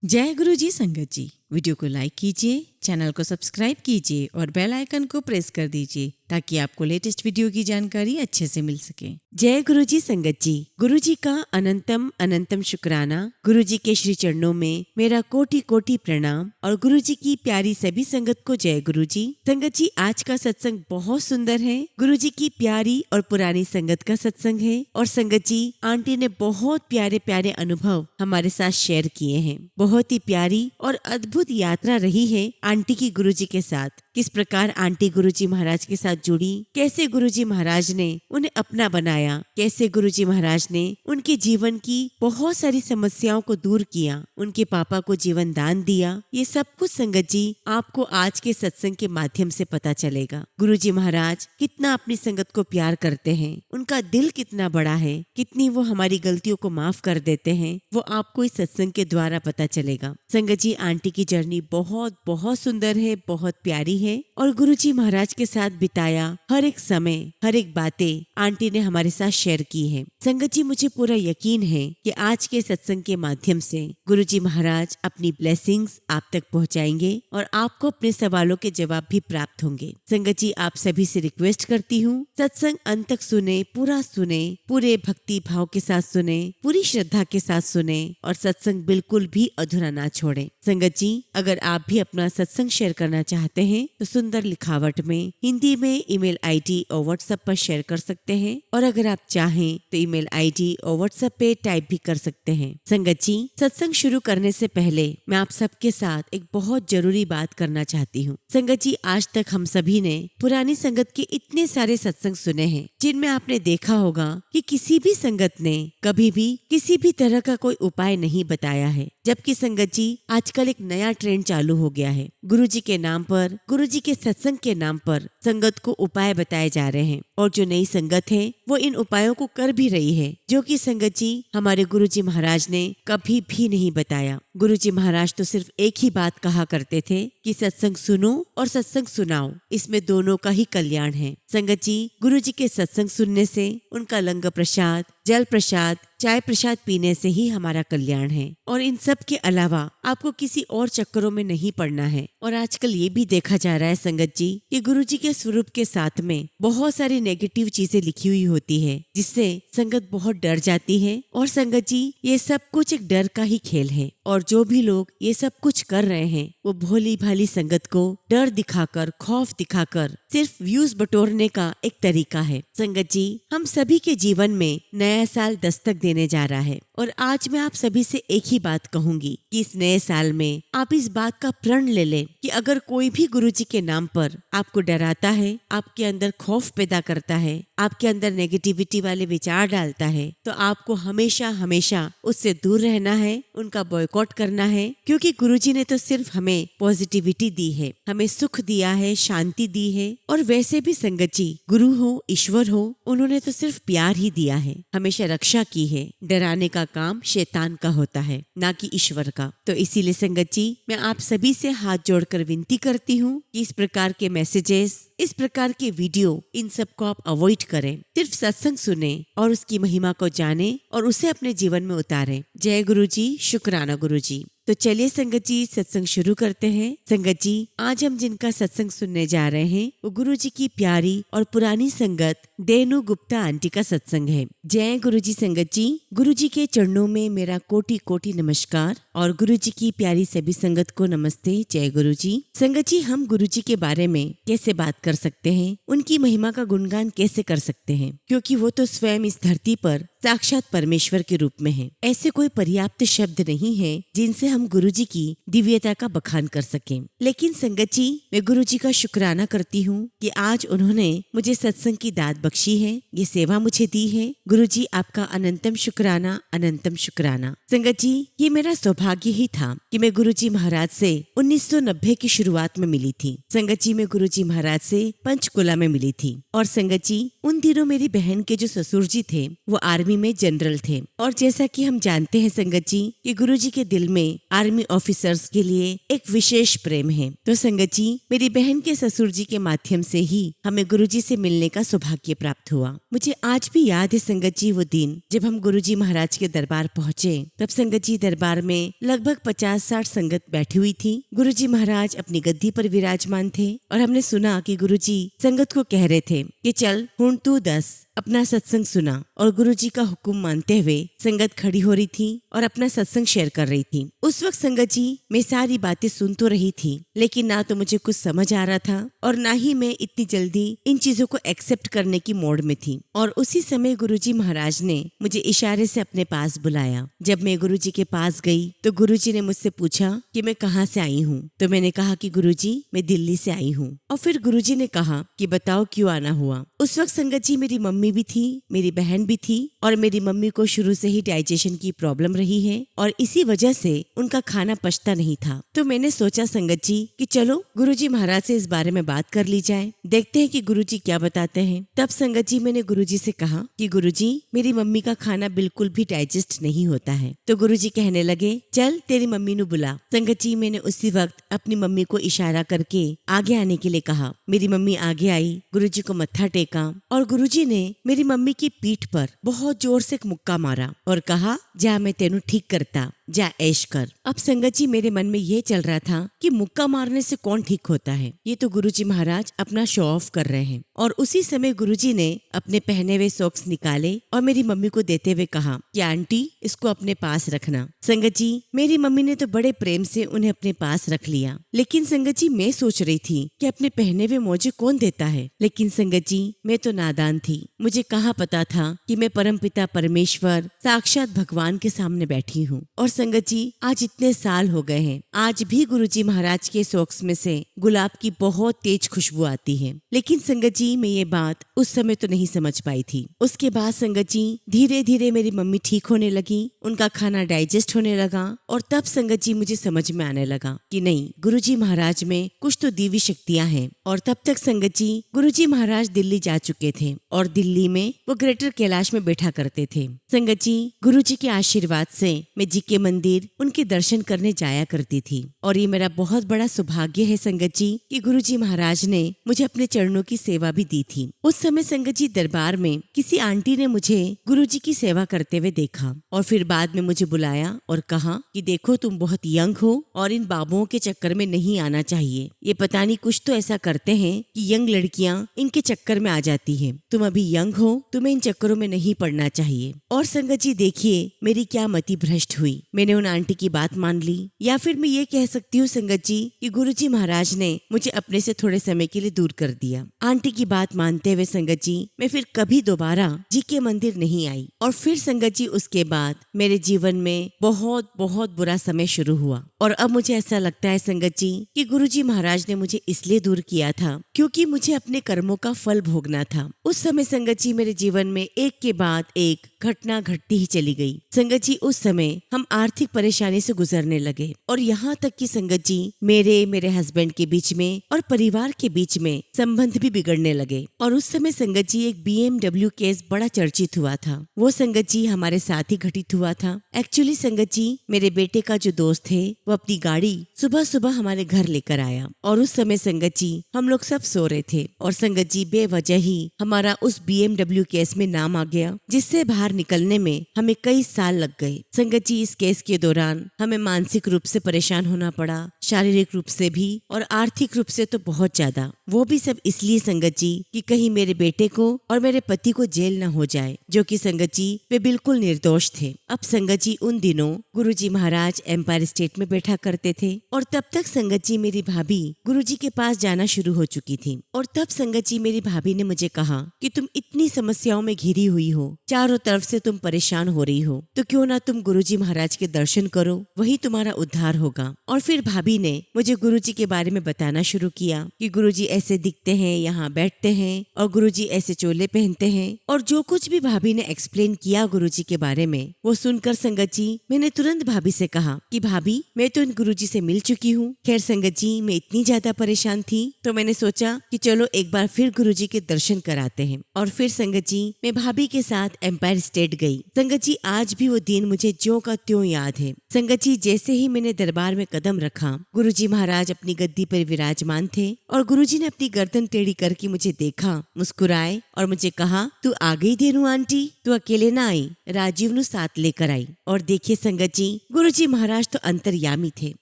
जय गुरु जी संगत जी। वीडियो को लाइक कीजिए, चैनल को सब्सक्राइब कीजिए और बेल आइकन को प्रेस कर दीजिए ताकि आपको लेटेस्ट वीडियो की जानकारी अच्छे से मिल सके। जय गुरु जी संगत जी। गुरु जी का अनंतम अनंतम शुक्राना। गुरु जी के श्री चरणों में मेरा कोटि कोटि प्रणाम और गुरु जी की प्यारी सभी संगत को जय गुरु जी। संगत जी, आज का सत्संग बहुत सुंदर है। गुरु जी की प्यारी और पुरानी संगत का सत्संग है और संगत जी, आंटी ने बहुत प्यारे प्यारे अनुभव हमारे साथ शेयर किए हैं। बहुत ही प्यारी और अद्भुत यात्रा रही है आंटी की गुरुजी के साथ। किस प्रकार आंटी गुरुजी महाराज के साथ जुड़ी, कैसे गुरुजी महाराज ने उन्हें अपना बनाया, कैसे गुरुजी महाराज ने उनके जीवन की बहुत सारी समस्याओं को दूर किया, उनके पापा को जीवन दान दिया। ये सब कुछ संगत जी आपको आज के सत्संग के माध्यम से पता चलेगा। गुरुजी महाराज कितना अपनी संगत को प्यार करते हैं, उनका दिल कितना बड़ा है, कितनी वो हमारी गलतियों को माफ कर देते हैं, वो आपको इस सत्संग के द्वारा पता चलेगा। संगत जी, आंटी की जर्नी बहुत बहुत सुंदर है, बहुत प्यारी है और गुरुजी महाराज के साथ बिताया हर एक समय, हर एक बातें आंटी ने हमारे साथ शेयर की है। संगत जी, मुझे पूरा यकीन है कि आज के सत्संग के माध्यम से गुरुजी महाराज अपनी ब्लेसिंग्स आप तक पहुंचाएंगे और आपको अपने सवालों के जवाब भी प्राप्त होंगे। संगत जी, आप सभी से रिक्वेस्ट करती हूँ, सत्संग अंत तक सुने, पूरे भक्ति भाव के साथ सुने, पूरी श्रद्धा के साथ सुने और सत्संग बिल्कुल भी अधूरा ना छोड़े। संगत जी, अगर आप भी अपना सत्संग शेयर करना चाहते हैं तो सुंदर लिखावट में हिंदी में ईमेल आईडी और व्हाट्सएप पर शेयर कर सकते हैं और अगर आप चाहें तो ईमेल आईडी और व्हाट्सएप पे टाइप भी कर सकते हैं। संगत जी, सत्संग शुरू करने से पहले मैं आप सबके साथ एक बहुत जरूरी बात करना चाहती हूँ। संगत जी, आज तक हम सभी ने पुरानी संगत के इतने सारे सत्संग सुने हैं जिनमें आपने देखा होगा कि किसी भी संगत ने कभी भी किसी भी तरह का कोई उपाय नहीं बताया है। जबकि संगत जी, आजकल एक नया ट्रेंड चालू हो गया है। गुरुजी के नाम पर, गुरुजी के सत्संग के नाम पर संगत को उपाय बताए जा रहे हैं और जो नई संगत है वो इन उपायों को कर भी रही है, जो कि संगत जी हमारे गुरुजी महाराज ने कभी भी नहीं बताया। गुरुजी महाराज तो सिर्फ एक ही बात कहा करते थे कि सत्संग सुनो और सत्संग सुनाओ, इसमें दोनों का ही कल्याण है। संगत जी, गुरुजी के सत्संग सुनने से, उनका लंगर प्रसाद, जल प्रसाद, चाय प्रसाद पीने से ही हमारा कल्याण है और इन सब के अलावा आपको किसी और चक्करों में नहीं पड़ना है। और आजकल ये भी देखा जा रहा है संगत जी कि गुरुजी के स्वरूप के साथ में बहुत सारी नेगेटिव चीजें लिखी हुई होती है, जिससे संगत बहुत डर जाती है। और संगत जी, ये सब कुछ एक डर का ही खेल है और जो भी लोग ये सब कुछ कर रहे हैं वो भोली भाली संगत को डर दिखाकर, खौफ दिखाकर सिर्फ व्यूज बटोरने का एक तरीका है। संगत जी, हम सभी के जीवन में नया साल दस्तक देने जा रहा है और आज मैं आप सभी से एक ही बात कहूंगी कि इस नए साल में आप इस बात का प्रण ले लें कि अगर कोई भी गुरुजी के नाम पर आपको डराता है, आपके अंदर खौफ पैदा करता है, आपके अंदर नेगेटिविटी वाले विचार डालता है, तो आपको हमेशा हमेशा उससे दूर रहना है, उनका बॉयकॉट करना है। क्योंकि गुरुजी ने तो सिर्फ हमें पॉजिटिविटी दी है, हमें सुख दिया है, शांति दी है और वैसे भी संगत जी, गुरु हो, ईश्वर हो, उन्होंने तो सिर्फ प्यार ही दिया है, हमेशा रक्षा की है। डराने का काम शैतान का होता है, ना कि ईश्वर का। तो इसीलिए संगत जी, मैं आप सभी से हाथ जोड़कर विनती करती हूँ कि इस प्रकार के मैसेजेस, इस प्रकार के वीडियो, इन सब को आप अवॉइड करें। सिर्फ सत्संग सुने और उसकी महिमा को जाने और उसे अपने जीवन में उतारें। जय गुरु जी, शुक्राना गुरु जी। तो चलिए संगत जी, सत्संग शुरू करते हैं। संगत जी, आज हम जिनका सत्संग सुनने जा रहे हैं वो गुरु जी की प्यारी और पुरानी संगत देनु गुप्ता आंटी का सत्संग है। जय गुरु जी संगत जी। गुरु जी के चरणों में मेरा कोटि कोटि नमस्कार और गुरु जी की प्यारी सभी संगत को नमस्ते। जय गुरु जी। संगत जी, हम गुरु जी के बारे में कैसे बात कर सकते हैं, उनकी महिमा का गुणगान कैसे कर सकते हैं, क्योंकि वो तो स्वयं इस धरती पर साक्षात परमेश्वर के रूप में है। ऐसे कोई पर्याप्त शब्द नहीं है जिनसे हम गुरुजी की दिव्यता का बखान कर सकें। लेकिन संगत जी, मैं गुरुजी का शुक्राना करती हूँ कि आज उन्होंने मुझे सत्संग की दात बख्शी है, ये सेवा मुझे दी है। गुरुजी, आपका अनंतम शुक्राना, अनंतम शुक्राना। संगत जी, ये मेरा सौभाग्य ही था कि मैं गुरुजी महाराज से 1990 की शुरुआत में मिली थी। संगत जी, मैं गुरुजी महाराज से पंचकुला में मिली थी और संगत जी, उन दिनों मेरी बहन के जो ससुर जी थे वो आर्मी आर्मी में जनरल थे। और जैसा कि हम जानते हैं संगत जी कि गुरुजी के दिल में आर्मी ऑफिसर्स के लिए एक विशेष प्रेम है। तो संगत जी, मेरी बहन के ससुर जी के माध्यम से ही हमें गुरुजी से मिलने का सौभाग्य प्राप्त हुआ। मुझे आज भी याद है संगत जी वो दिन जब हम गुरुजी महाराज के दरबार पहुँचे। तब संगत जी दरबार में लगभग 50-60 संगत बैठी हुई थी। गुरुजी महाराज अपनी गद्दी पर विराजमान थे और हमने सुना कि गुरुजी संगत को कह रहे थे कि चल हुण तू दस अपना सत्संग सुना। और गुरुजी का हुक्म मानते हुए संगत खड़ी हो रही थी और अपना सत्संग शेयर कर रही थी। उस वक्त संगत जी मैं सारी बातें सुन तो रही थी, लेकिन ना तो मुझे कुछ समझ आ रहा था और ना ही मैं इतनी जल्दी इन चीजों को एक्सेप्ट करने की मोड में थी। और उसी समय गुरुजी महाराज ने मुझे इशारे से अपने पास बुलाया। जब मैं गुरुजी के पास गई तो गुरुजी ने मुझसे पूछा कि मैं कहाँ से आई हूँ। तो मैंने कहा कि गुरुजी मैं दिल्ली से आई हूँ। और फिर गुरुजी ने कहा कि बताओ क्यों आना हुआ। उस वक्त संगत जी मेरी मम्मी भी थी, मेरी बहन भी थी और मेरी मम्मी को शुरू से ही डाइजेशन की प्रॉब्लम रही है और इसी वजह से उनका खाना पचता नहीं था। तो मैंने सोचा संगत जी कि चलो गुरुजी महाराज से इस बारे में बात कर ली जाए, देखते हैं कि गुरुजी क्या बताते हैं। तब संगत जी मैंने गुरुजी से कहा कि गुरुजी मेरी मम्मी का खाना बिल्कुल भी डाइजेस्ट नहीं होता है। तो गुरुजी कहने लगे चल तेरी मम्मी नु बुला। संगत जी मैंने उसी वक्त अपनी मम्मी को इशारा करके आगे आने के लिए कहा। मेरी मम्मी आगे आई, गुरुजी को मत्था टेका और गुरुजी ने मेरी मम्मी की पीठ पर बहुत जोर से एक मुक्का मारा और कहा जा मैं तेनू ठीक करता, जा ऐश कर। अब संगत जी मेरे मन में ये चल रहा था कि मुक्का मारने से कौन ठीक होता है, ये तो गुरुजी महाराज अपना शो ऑफ कर रहे हैं। और उसी समय गुरुजी ने अपने पहने हुए सॉक्स निकाले और मेरी मम्मी को देते हुए कहा कि आंटी इसको अपने पास रखना। संगत जी मेरी मम्मी ने तो बड़े प्रेम से उन्हें अपने पास रख लिया, लेकिन संगत जी मैं सोच रही थी कि अपने पहने हुए मोजे कौन देता है। लेकिन संगत जी मैं तो नादान थी, मुझे कहाँ पता था कि मैं परमपिता परमेश्वर साक्षात भगवान के सामने बैठी हूँ। और संगत जी आज इतने साल हो गए हैं, आज भी गुरुजी महाराज के सॉक्स में से गुलाब की बहुत तेज खुशबू आती है। लेकिन संगत जी मैं ये बात उस समय तो नहीं समझ पाई थी। उसके बाद संगत जी धीरे धीरे मेरी मम्मी ठीक होने लगी, उनका खाना डाइजेस्ट होने लगा और तब संगत जी मुझे समझ में आने लगा कि नहीं गुरुजी महाराज में कुछ तो दिव्य शक्तियाँ हैं। और तब तक संगत जी गुरुजी महाराज दिल्ली जा चुके थे और दिल्ली में वो ग्रेटर कैलाश में बैठा करते थे। संगत जी गुरुजी के आशीर्वाद से मैं जी के मंदिर उनके दर्शन करने जाया करती थी और ये मेरा बहुत बड़ा सौभाग्य है संगत जी कि गुरुजी महाराज ने मुझे अपने चरणों की सेवा भी दी थी। उस समय संगत जी दरबार में किसी आंटी ने मुझे गुरुजी की सेवा करते हुए देखा और फिर बाद में मुझे बुलाया और कहा कि देखो तुम बहुत यंग हो और इन बाबुओं के चक्कर में नहीं आना चाहिए, ये पता नहीं कुछ तो ऐसा करते हैं कि यंग लड़कियां इनके चक्कर में आ जाती हैं, तुम अभी यंग हो, तुम्हें इन चक्करों में नहीं पड़ना चाहिए। और संगत जी देखिए मेरी क्या मति भ्रष्ट हुई, मैंने उन आंटी की बात मान ली। या फिर मैं ये कह सकती हूँ संगत जी कि गुरुजी महाराज ने मुझे अपने से थोड़े समय के लिए दूर कर दिया। आंटी की बात मानते हुए संगत जी मैं फिर कभी दोबारा जी के मंदिर नहीं आई। और फिर संगत जी उसके बाद मेरे जीवन में बहुत बहुत बुरा समय शुरू हुआ और अब मुझे ऐसा लगता है संगत जी कि गुरुजी महाराज ने मुझे इसलिए दूर किया था क्योंकि मुझे अपने कर्मों का फल भोगना था। उस समय संगत जी मेरे जीवन में एक के बाद एक घटना घटती ही चली गई। संगत जी उस समय हम आर्थिक परेशानी से गुजरने लगे और यहाँ तक कि संगत जी मेरे हस्बैंड के बीच में और परिवार के बीच में संबंध भी बिगड़ने लगे। और उस समय संगत जी एक BMW केस बड़ा चर्चित हुआ था, वो संगत जी हमारे साथ ही घटित हुआ था। एक्चुअली संगत जी मेरे बेटे का जो दोस्त है वो अपनी गाड़ी सुबह सुबह हमारे घर लेकर आया और उस समय संगत जी हम लोग सब सो रहे थे और संगत जी बेवजह ही हमारा उस BMW केस में नाम आ गया, जिससे बाहर निकलने में हमें कई साल लग गए। संगत जी इस केस के दौरान हमें मानसिक रूप से परेशान होना पड़ा, शारीरिक रूप से भी और आर्थिक रूप से तो बहुत ज्यादा। वो भी सब इसलिए संगत जी कि कहीं मेरे बेटे को और मेरे पति को जेल न हो जाए, जो कि संगत जी वे बिल्कुल निर्दोष थे। अब संगत जी उन दिनों गुरुजी महाराज एम्पायर स्टेट में बैठा करते थे और तब तक संगत जी मेरी भाभी गुरुजी के पास जाना शुरू हो चुकी थी। और तब संगत जी मेरी भाभी ने मुझे कहा कि तुम इतनी समस्याओं में घिरी हुई हो, चारों तरफ से तुम परेशान हो रही हो, तो क्यों ना तुम गुरुजी महाराज के दर्शन करो, वही तुम्हारा उद्धार होगा। और फिर भाभी ने मुझे गुरुजी के बारे में बताना शुरू किया कि गुरुजी ऐसे दिखते हैं, यहाँ बैठते हैं और गुरुजी ऐसे चोले पहनते हैं। और जो कुछ भी भाभी ने एक्सप्लेन किया गुरुजी के बारे में वो सुनकर संगत जी मैंने तुरंत भाभी से कहा कि भाभी मैं तो इन गुरुजी से मिल चुकी हूँ। खैर संगत जी मैं इतनी ज्यादा परेशान थी तो मैंने सोचा कि चलो एक बार फिर गुरुजी के दर्शन कराते हैं। और फिर संगत जी मैं भाभी के साथ एम्पायर स्टेट गई। संगत जी आज भी वो दिन मुझे ज्यों का त्यों याद है। संगत जी जैसे ही मैंने दरबार में कदम रखा, गुरुजी महाराज अपनी गद्दी पर विराजमान थे और गुरुजी ने अपनी गर्दन टेढ़ी करके मुझे देखा, मुस्कुराए और मुझे कहा, तू आ गई धेनु आंटी, तू अकेले ना आई, राजीव नु साथ लेकर आई। और देखिए संगत जी, गुरुजी महाराज तो अंतर्यामी थे।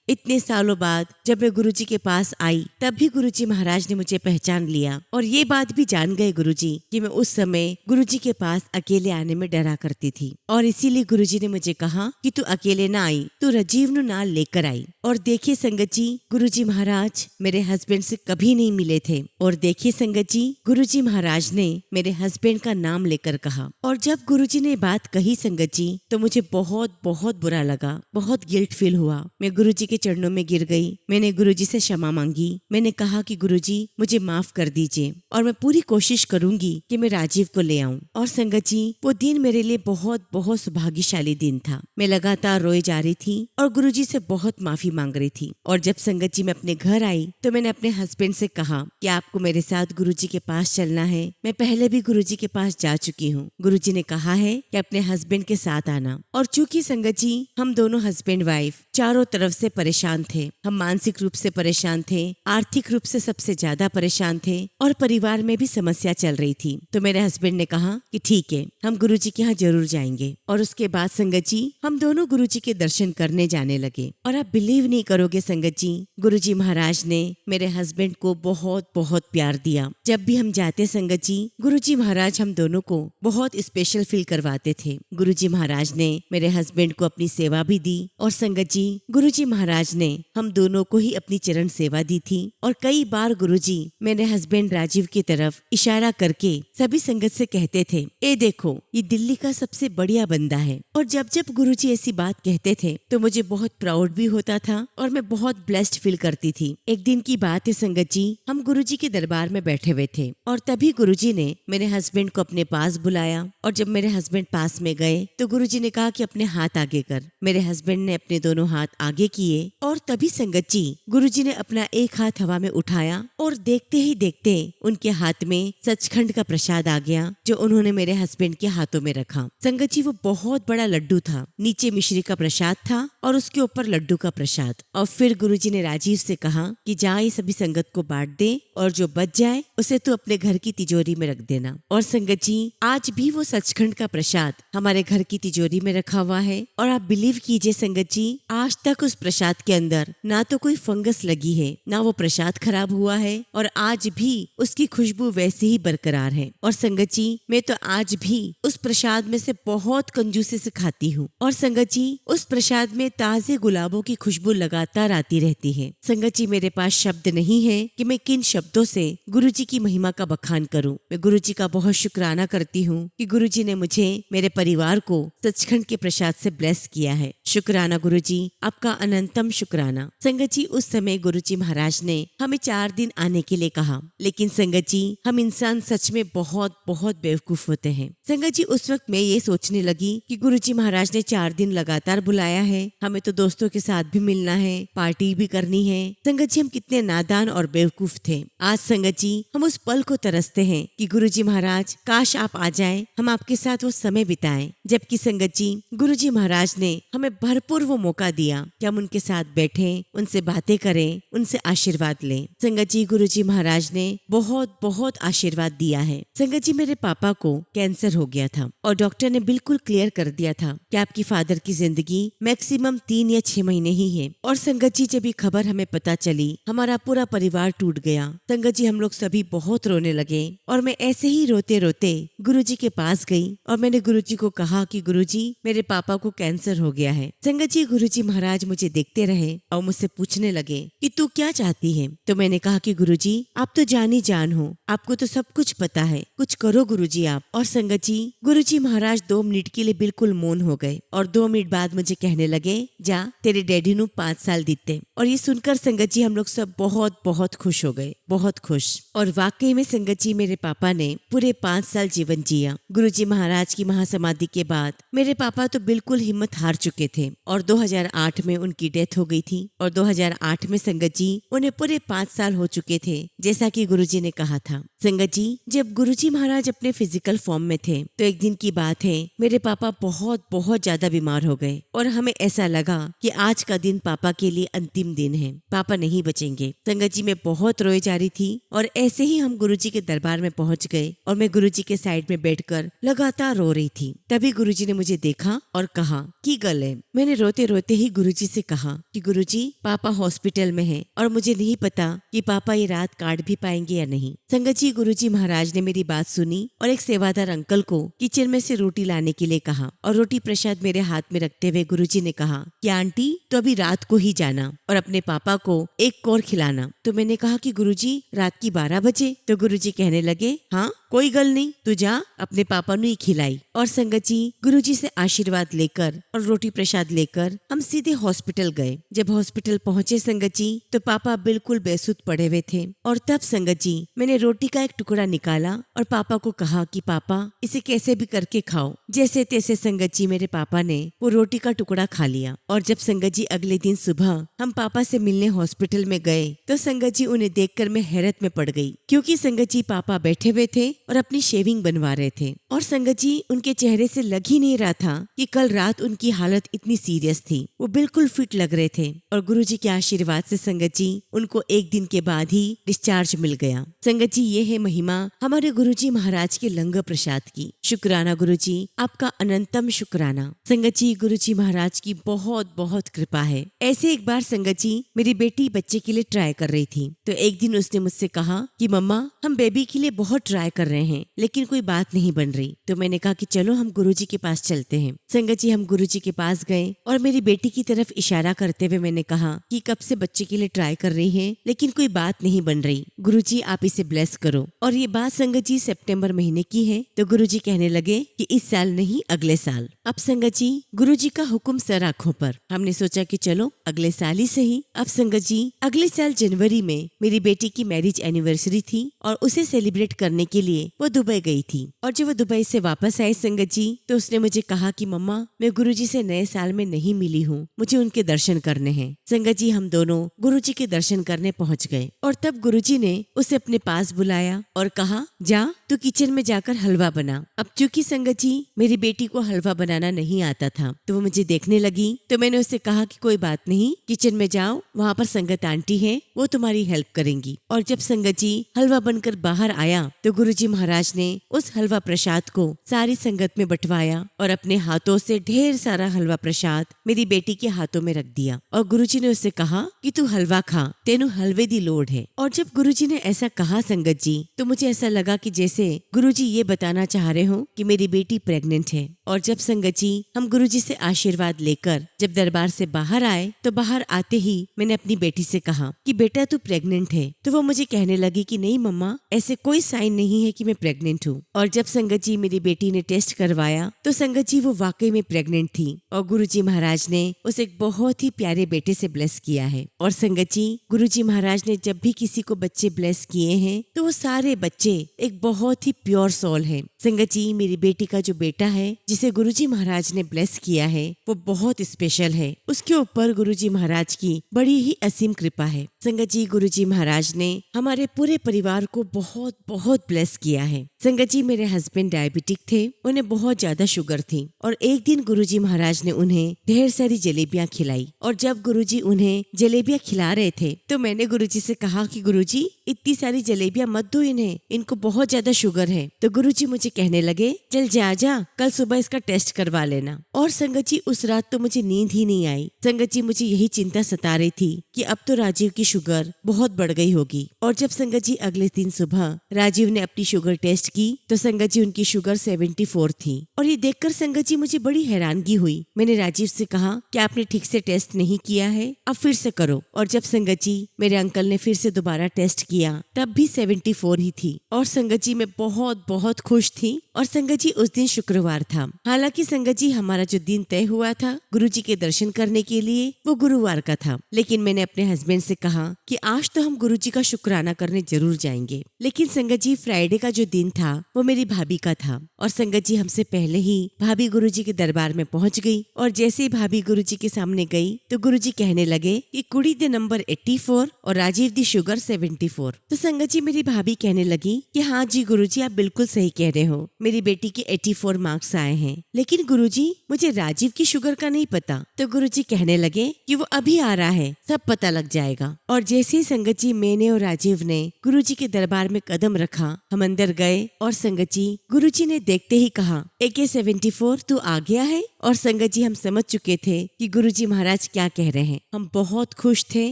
इतने सालों बाद जब मैं गुरुजी के पास आई तब भी गुरुजी महाराज ने मुझे पहचान लिया और ये बात भी जान गए गुरुजी कि मैं उस समय गुरुजी के पास अकेले आने में डरा करती थी और इसीलिए गुरुजी ने मुझे कहा कि तू अकेले ना आई, तू राजीव नु नाल लेकर आई। और देखिए संगत जी, गुरुजी महाराज मेरे हस्बैंड से कभी नहीं मिले थे और देखिए संगत जी, गुरुजी महाराज ने मेरे हस्बैंड का नाम लेकर कहा और जब गुरुजी ने बात कही संगत जी तो मुझे बहुत बहुत बुरा लगा, बहुत गिल्ट फील हुआ। मैं गुरुजी के चरणों में गिर गई। मैंने गुरुजी से क्षमा मांगी। मैंने कहा कि गुरुजी मुझे माफ कर दीजिए और मैं पूरी कोशिश करूंगी कि मैं राजीव को ले आऊं। और संगत जी वो दिन मेरे लिए बहुत बहुत सौभाग्यशाली दिन था। मैं लगातार रोए जा रही थी और गुरुजी से बहुत माफी मांग रही थी। और जब संगत जी मैं अपने घर आई तो मैंने अपने हस्बैंड से कहा कि आपको मेरे साथ गुरुजी के पास चलना है। मैं पहले भी गुरुजी के पास जा चुकी हूँ। गुरुजी ने कहा है कि अपने हस्बैंड के साथ आना। और चूंकि संगत जी हम दोनों हस्बैंड वाइफ चारों तरफ से परेशान थे, हम मानसिक रूप से परेशान थे, आर्थिक रूप से सबसे ज्यादा परेशान थे और परिवार में भी समस्या चल रही थी। तो मेरे हस्बैंड ने कहा कि ठीक है, हम गुरुजी के यहाँ जरूर जाएंगे। और उसके बाद संगत जी हम दोनों गुरुजी के दर्शन करने जाने लगे। और आप बिलीव नहीं करोगे संगत जी, गुरुजी महाराज ने मेरे हस्बैंड को बहुत बहुत प्यार दिया। जब भी हम जाते संगत जी, गुरुजी महाराज हम दोनों को बहुत स्पेशल फील करवाते थे। गुरुजी महाराज ने मेरे हस्बैंड को अपनी सेवा भी दी और संगत जी गुरुजी महाराज ने हम दोनों को ही अपनी चरण सेवा दी थी। और कई बार गुरुजी मेरे हस्बैंड राजीव की तरफ इशारा करके सभी संगत से कहते थे, ए देखो ये दिल्ली का सबसे बढ़िया बंदा है। और जब जब गुरुजी ऐसी बात कहते थे तो मुझे बहुत प्राउड भी होता था और मैं बहुत ब्लेस्ड फील करती थी। एक दिन की बात है संगत जी, हम गुरुजी के दरबार में बैठे हुए थे और तभी गुरुजी ने मेरे हस्बैंड को अपने पास बुलाया। और जब मेरे हस्बैंड पास में गए तो गुरुजी ने कहा कि अपने हाथ आगे कर। मेरे हस्बैंड ने अपने दोनों हाथ आगे किए और तभी संगत जी गुरुजी ने अपना एक हाथ हवा में उठाया और देखते ही देखते उनके हाथ में सचखंड का प्रसाद आ गया जो उन्होंने मेरे हस्बैंड के हाथों में रखा। संगत जी वो बहुत बड़ा लड्डू था, नीचे मिश्री का प्रसाद था और उसके ऊपर लड्डू का प्रसाद। और फिर गुरुजी ने राजीव से कहा कि जा ये सभी संगत को बांट दे और जो बच जाए उसे तू अपने घर की तिजोरी में रख देना। और संगत जी आज भी वो सचखंड का प्रसाद हमारे घर की तिजोरी में रखा हुआ है। और आप बिलीव कीजिए संगत जी, आज तक उस प्रसाद के अंदर ना तो कोई फंगस लगी है, ना वो प्रसाद खराब हुआ है और आज भी उसकी खुशबू वैसे ही बरकरार है। और संगत जी मैं तो आज भी उस प्रसाद में से बहुत कंजूसी से खाती हूँ। और संगत जी उस प्रसाद में ताजे गुलाबों की खुशबू लगातार आती रहती है। संगत जी मेरे पास शब्द नहीं है कि मैं किन शब्दों से गुरुजी की महिमा का बखान करूँ। मैं गुरुजी का बहुत शुक्राना करती हूँ कि गुरुजी ने मुझे मेरे परिवार को सचखंड के प्रसाद से ब्लेस किया है। शुक्राना गुरुजी, आपका अनंतम शुक्राना। संगत जी उस समय गुरुजी महाराज ने हमें 4 दिन आने के लिए कहा, लेकिन संगत जी हम इंसान सच में बहुत बहुत बेवकूफ होते हैं। संगत जी उस वक्त मैं ये सोचने लगी कि गुरुजी महाराज ने 4 दिन लगातार बुलाया है, हमें तो दोस्तों के साथ भी मिलना है, पार्टी भी करनी है। संगत जी हम कितने नादान और बेवकूफ थे। आज संगत जी हम उस पल को तरसते हैं कि गुरुजी महाराज काश आप आ जाएं, हम आपके साथ वो समय बिताएं। जबकि संगत जी गुरुजी महाराज ने हमें भरपूर वो मौका दिया कि हम उनके साथ बैठें, उनसे बातें करें, उनसे आशीर्वाद लें। संगत जी गुरुजी महाराज ने बहुत बहुत आशीर्वाद दिया है। संगत जी मेरे पापा को कैंसर हो गया था और डॉक्टर ने बिल्कुल क्लियर कर दिया था कि आपकी फादर की जिंदगी मैक्सिमम 3 या 6 महीने ही है। और संगत जी जब ये खबर हमें पता चली हमारा पूरा परिवार टूट गया। संगत जी हम लोग सभी बहुत रोने लगे और मैं ऐसे ही रोते रोते गुरुजी के पास गई और मैंने गुरुजी को कहा कि गुरुजी मेरे पापा को कैंसर हो गया है। संगत जी गुरुजी महाराज मुझे देखते रहे और मुझसे पूछने लगे कि तू क्या चाहती है। तो मैंने कहा कि गुरुजी आप तो जानी जान हो, आपको तो सब कुछ पता है, कुछ करो गुरुजी आप। और संगत जी गुरुजी महाराज 2 मिनट के लिए बिल्कुल मौन हो गए और 2 मिनट बाद मुझे कहने लगे जा तेरे डैडी नु 5 साल दिते। और ये सुनकर संगत जी हम लोग सब बहुत बहुत खुश हो गए। बहुत खुश। और वाकई में संगत जी मेरे पापा ने पूरे 5 साल जीवन जिया। गुरुजी महाराज की महासमाधि के बाद मेरे पापा तो बिल्कुल हिम्मत हार चुके थे और 2008 में उनकी डेथ हो गई थी। और 2008 में संगत जी उन्हें पूरे 5 साल हो चुके थे, जैसा कि गुरुजी ने कहा था। संगत जी जब गुरुजी महाराज अपने फिजिकल फॉर्म में थे तो एक दिन की बात है, मेरे पापा बहुत बहुत ज्यादा बीमार हो गए और हमें ऐसा लगा कि आज का दिन पापा के लिए अंतिम दिन है, पापा नहीं बचेंगे। संगत जी मैं बहुत रोई जा रही थी और ऐसे ही हम गुरुजी के दरबार में पहुंच गए और मैं गुरुजी के साइड में बैठकर लगातार रो रही थी। तभी गुरुजी ने मुझे देखा और कहा कि गल है। मैंने रोते रोते ही गुरुजी से कहा कि गुरुजी पापा हॉस्पिटल में हैं और मुझे नहीं पता कि पापा ये रात काट भी पाएंगे या नहीं। संगत जी गुरुजी महाराज ने मेरी बात सुनी और एक सेवादार अंकल को किचन में से रोटी लाने के लिए कहा और रोटी प्रसाद मेरे हाथ में रखते हुए गुरुजी ने कहा कि आंटी तो अभी रात को ही जाना और अपने पापा को एक कोर खिलाना। तो मैंने कहा कि गुरुजी रात की 12 बजे। तो गुरुजी कहने लगे हाँ कोई गल नहीं, तू जा अपने पापा ने ही खिलाई। और संगत जी गुरुजी से आशीर्वाद लेकर और रोटी प्रसाद लेकर हम सीधे हॉस्पिटल गए। जब हॉस्पिटल पहुंचे संगत जी तो पापा बिल्कुल बेसुध पड़े हुए थे और तब संगत जी मैंने रोटी का एक टुकड़ा निकाला और पापा को कहा कि पापा इसे कैसे भी करके खाओ। जैसे तैसे संगत जी मेरे पापा ने वो रोटी का टुकड़ा खा लिया। और जब संगत जी अगले दिन सुबह हम पापा से मिलने हॉस्पिटल में गए तो संगत जी उन्हें देखकर मैं हैरत में पड़ गई, क्योंकि संगत जी पापा बैठे हुए थे और अपनी शेविंग बनवा रहे थे और संगत जी उनके चेहरे से लग ही नहीं रहा था कि कल रात उनकी हालत इतनी सीरियस थी। वो बिल्कुल फिट लग रहे थे और गुरुजी के आशीर्वाद से संगत जी उनको एक दिन के बाद ही डिस्चार्ज मिल गया। संगत जी ये है महिमा हमारे गुरुजी महाराज के लंगर प्रसाद की। शुक्राना गुरुजी, आपका अनंतम शुक्राना। संगत जी गुरुजी महाराज की बहुत बहुत कृपा है। ऐसे एक बार संगत जी मेरी बेटी बच्चे के लिए ट्राई कर रही थी तो एक दिन उसने मुझसे कहा कि मम्मा हम बेबी के लिए बहुत ट्राई कर रहे हैं लेकिन कोई बात नहीं बन रही। तो मैंने कहा कि चलो हम गुरुजी के पास चलते हैं। संगत जी हम गुरुजी के पास गए और मेरी बेटी की तरफ इशारा करते हुए मैंने कहा कि कब से बच्चे के लिए ट्राई कर रही है लेकिन कोई बात नहीं बन रही, गुरुजी आप इसे ब्लेस करो। और ये बात संगत जी सितंबर महीने की है तो गुरुजी कहने लगे कि इस साल नहीं अगले साल। अब संगत जी गुरुजी का हुक्म सर आंखों पर। हमने सोचा कि चलो अगले साल ही सही। अब संगत जी अगले साल जनवरी में मेरी बेटी की मैरिज एनिवर्सरी थी और उसे सेलिब्रेट करने के लिए वो दुबई गई थी। और जब वो दुबई से वापस आई संगत जी तो उसने मुझे कहा कि मम्मा मैं गुरुजी से नए साल में नहीं मिली हूँ, मुझे उनके दर्शन करने हैं। संगत जी हम दोनों गुरुजी के दर्शन करने पहुँच गए और तब गुरुजी ने उसे अपने पास बुलाया और कहा जा तू किचन में जाकर हलवा बना। अब चूंकि संगत जी मेरी बेटी को हलवा बनाना नहीं आता था तो वो मुझे देखने लगी तो मैंने उससे कहा कि कोई बात नहीं, किचन में जाओ, वहाँ पर संगत आंटी है वो तुम्हारी हेल्प करेंगी। और जब संगत जी हलवा बनकर बाहर आया तो गुरुजी महाराज ने उस हलवा प्रसाद को सारी संगत में बंटवाया और अपने हाथों से ढेर सारा हलवा प्रसाद मेरी बेटी के हाथों में रख दिया। और गुरुजी ने उससे कहा कि तू हलवा खा, तेनू हलवे दी लोड़ है। और जब गुरुजी ने ऐसा कहा संगत जी तो मुझे ऐसा लगा कि जैसे गुरुजी ये बताना चाह रहे हो कि मेरी बेटी प्रेग्नेंट है। और जब संगत जी हम गुरुजी से आशीर्वाद लेकर जब दरबार से बाहर आए तो बाहर आते ही मैंने अपनी बेटी से कहा कि बेटा तू प्रेग्नेंट है। तो वो मुझे कहने लगी कि नहीं मम्मा ऐसे कोई साइन नहीं है कि मैं प्रेग्नेंट हूँ। और जब संगत जी मेरी बेटी ने टेस्ट करवाया तो संगत जी वो वाकई में प्रेग्नेंट थी और गुरुजी महाराज ने उसे एक बहुत ही प्यारे बेटे से ब्लेस किया है। और संगत जी गुरुजी महाराज ने जब भी किसी को बच्चे ब्लेस किए हैं तो वो सारे बच्चे एक बहुत ही प्योर सोल है। संगत जी मेरी बेटी का जो बेटा है जिसे गुरुजी महाराज ने ब्लेस किया है वो बहुत स्पेशल है, उसके ऊपर गुरुजी महाराज की बड़ी ही असीम कृपा है। संगत जी गुरुजी महाराज ने हमारे पूरे परिवार को बहुत बहुत ब्लेस किया है। संगत जी मेरे हस्बैंड डायबिटिक थे, उन्हें बहुत ज्यादा शुगर थी और एक दिन गुरुजी महाराज ने उन्हें ढेर सारी जलेबियां खिलाई। और जब गुरुजी उन्हें जलेबियां खिला रहे थे तो मैंने गुरुजी से कहा कि गुरुजी इतनी सारी जलेबियां मत दो इन्हें, इनको बहुत ज्यादा शुगर है। तो गुरुजी मुझे कहने लगे चल जा कल सुबह इसका टेस्ट करवा लेना। और संगत जी उस रात तो मुझे नींद ही नहीं आई। संगत जी मुझे यही चिंता सता रही थी कि अब तो राजीव की शुगर बहुत बढ़ गई होगी। और जब संगत जी अगले दिन सुबह राजीव ने अपनी शुगर टेस्ट की तो संगत जी उनकी शुगर 74 थी। और ये देखकर संगत जी मुझे बड़ी हैरानगी हुई। मैंने राजीव से कहा कि आपने ठीक से टेस्ट नहीं किया है, अब फिर से करो। और जब संगत जी मेरे अंकल ने फिर से दोबारा टेस्ट किया तब भी 74 ही थी। और संगत जी मैं बहुत बहुत खुश थी और संगत जी उस दिन शुक्रवार था। हालांकि संगत जी हमारा जो दिन तय हुआ था गुरुजी के दर्शन करने के लिए वो गुरुवार का था, लेकिन मैंने अपने हस्बैंड से कहा कि आज तो हम गुरुजी का शुक्राना करने जरूर जाएंगे। लेकिन संगत जी फ्राइडे का जो दिन था वो मेरी भाभी का था और संगत जी हमसे पहले ही भाभी गुरुजी के दरबार में पहुंच गई। और जैसे ही भाभी गुरुजी के सामने गई तो गुरुजी कहने लगे कि कुड़ी द नंबर 84 और राजीव दी शुगर 74। तो संगत जी मेरी भाभी कहने लगी कि हाँ जी गुरुजी आप बिल्कुल सही कह रहे हो, मेरी बेटी के 84 मार्क्स आए हैं, लेकिन गुरुजी मुझे राजीव की शुगर का नहीं पता। तो गुरुजी कहने लगे कि वो अभी आ रहा है, सब पता लग जाएगा। और जैसे ही संगत जी मैंने और राजीव ने गुरुजी के दरबार में कदम रखा, हम अंदर गए और संगत जी गुरुजी ने देखते ही कहा AK-74 तू आ गया है। और संगत जी हम समझ चुके थे कि गुरुजी महाराज क्या कह रहे हैं। हम बहुत खुश थे।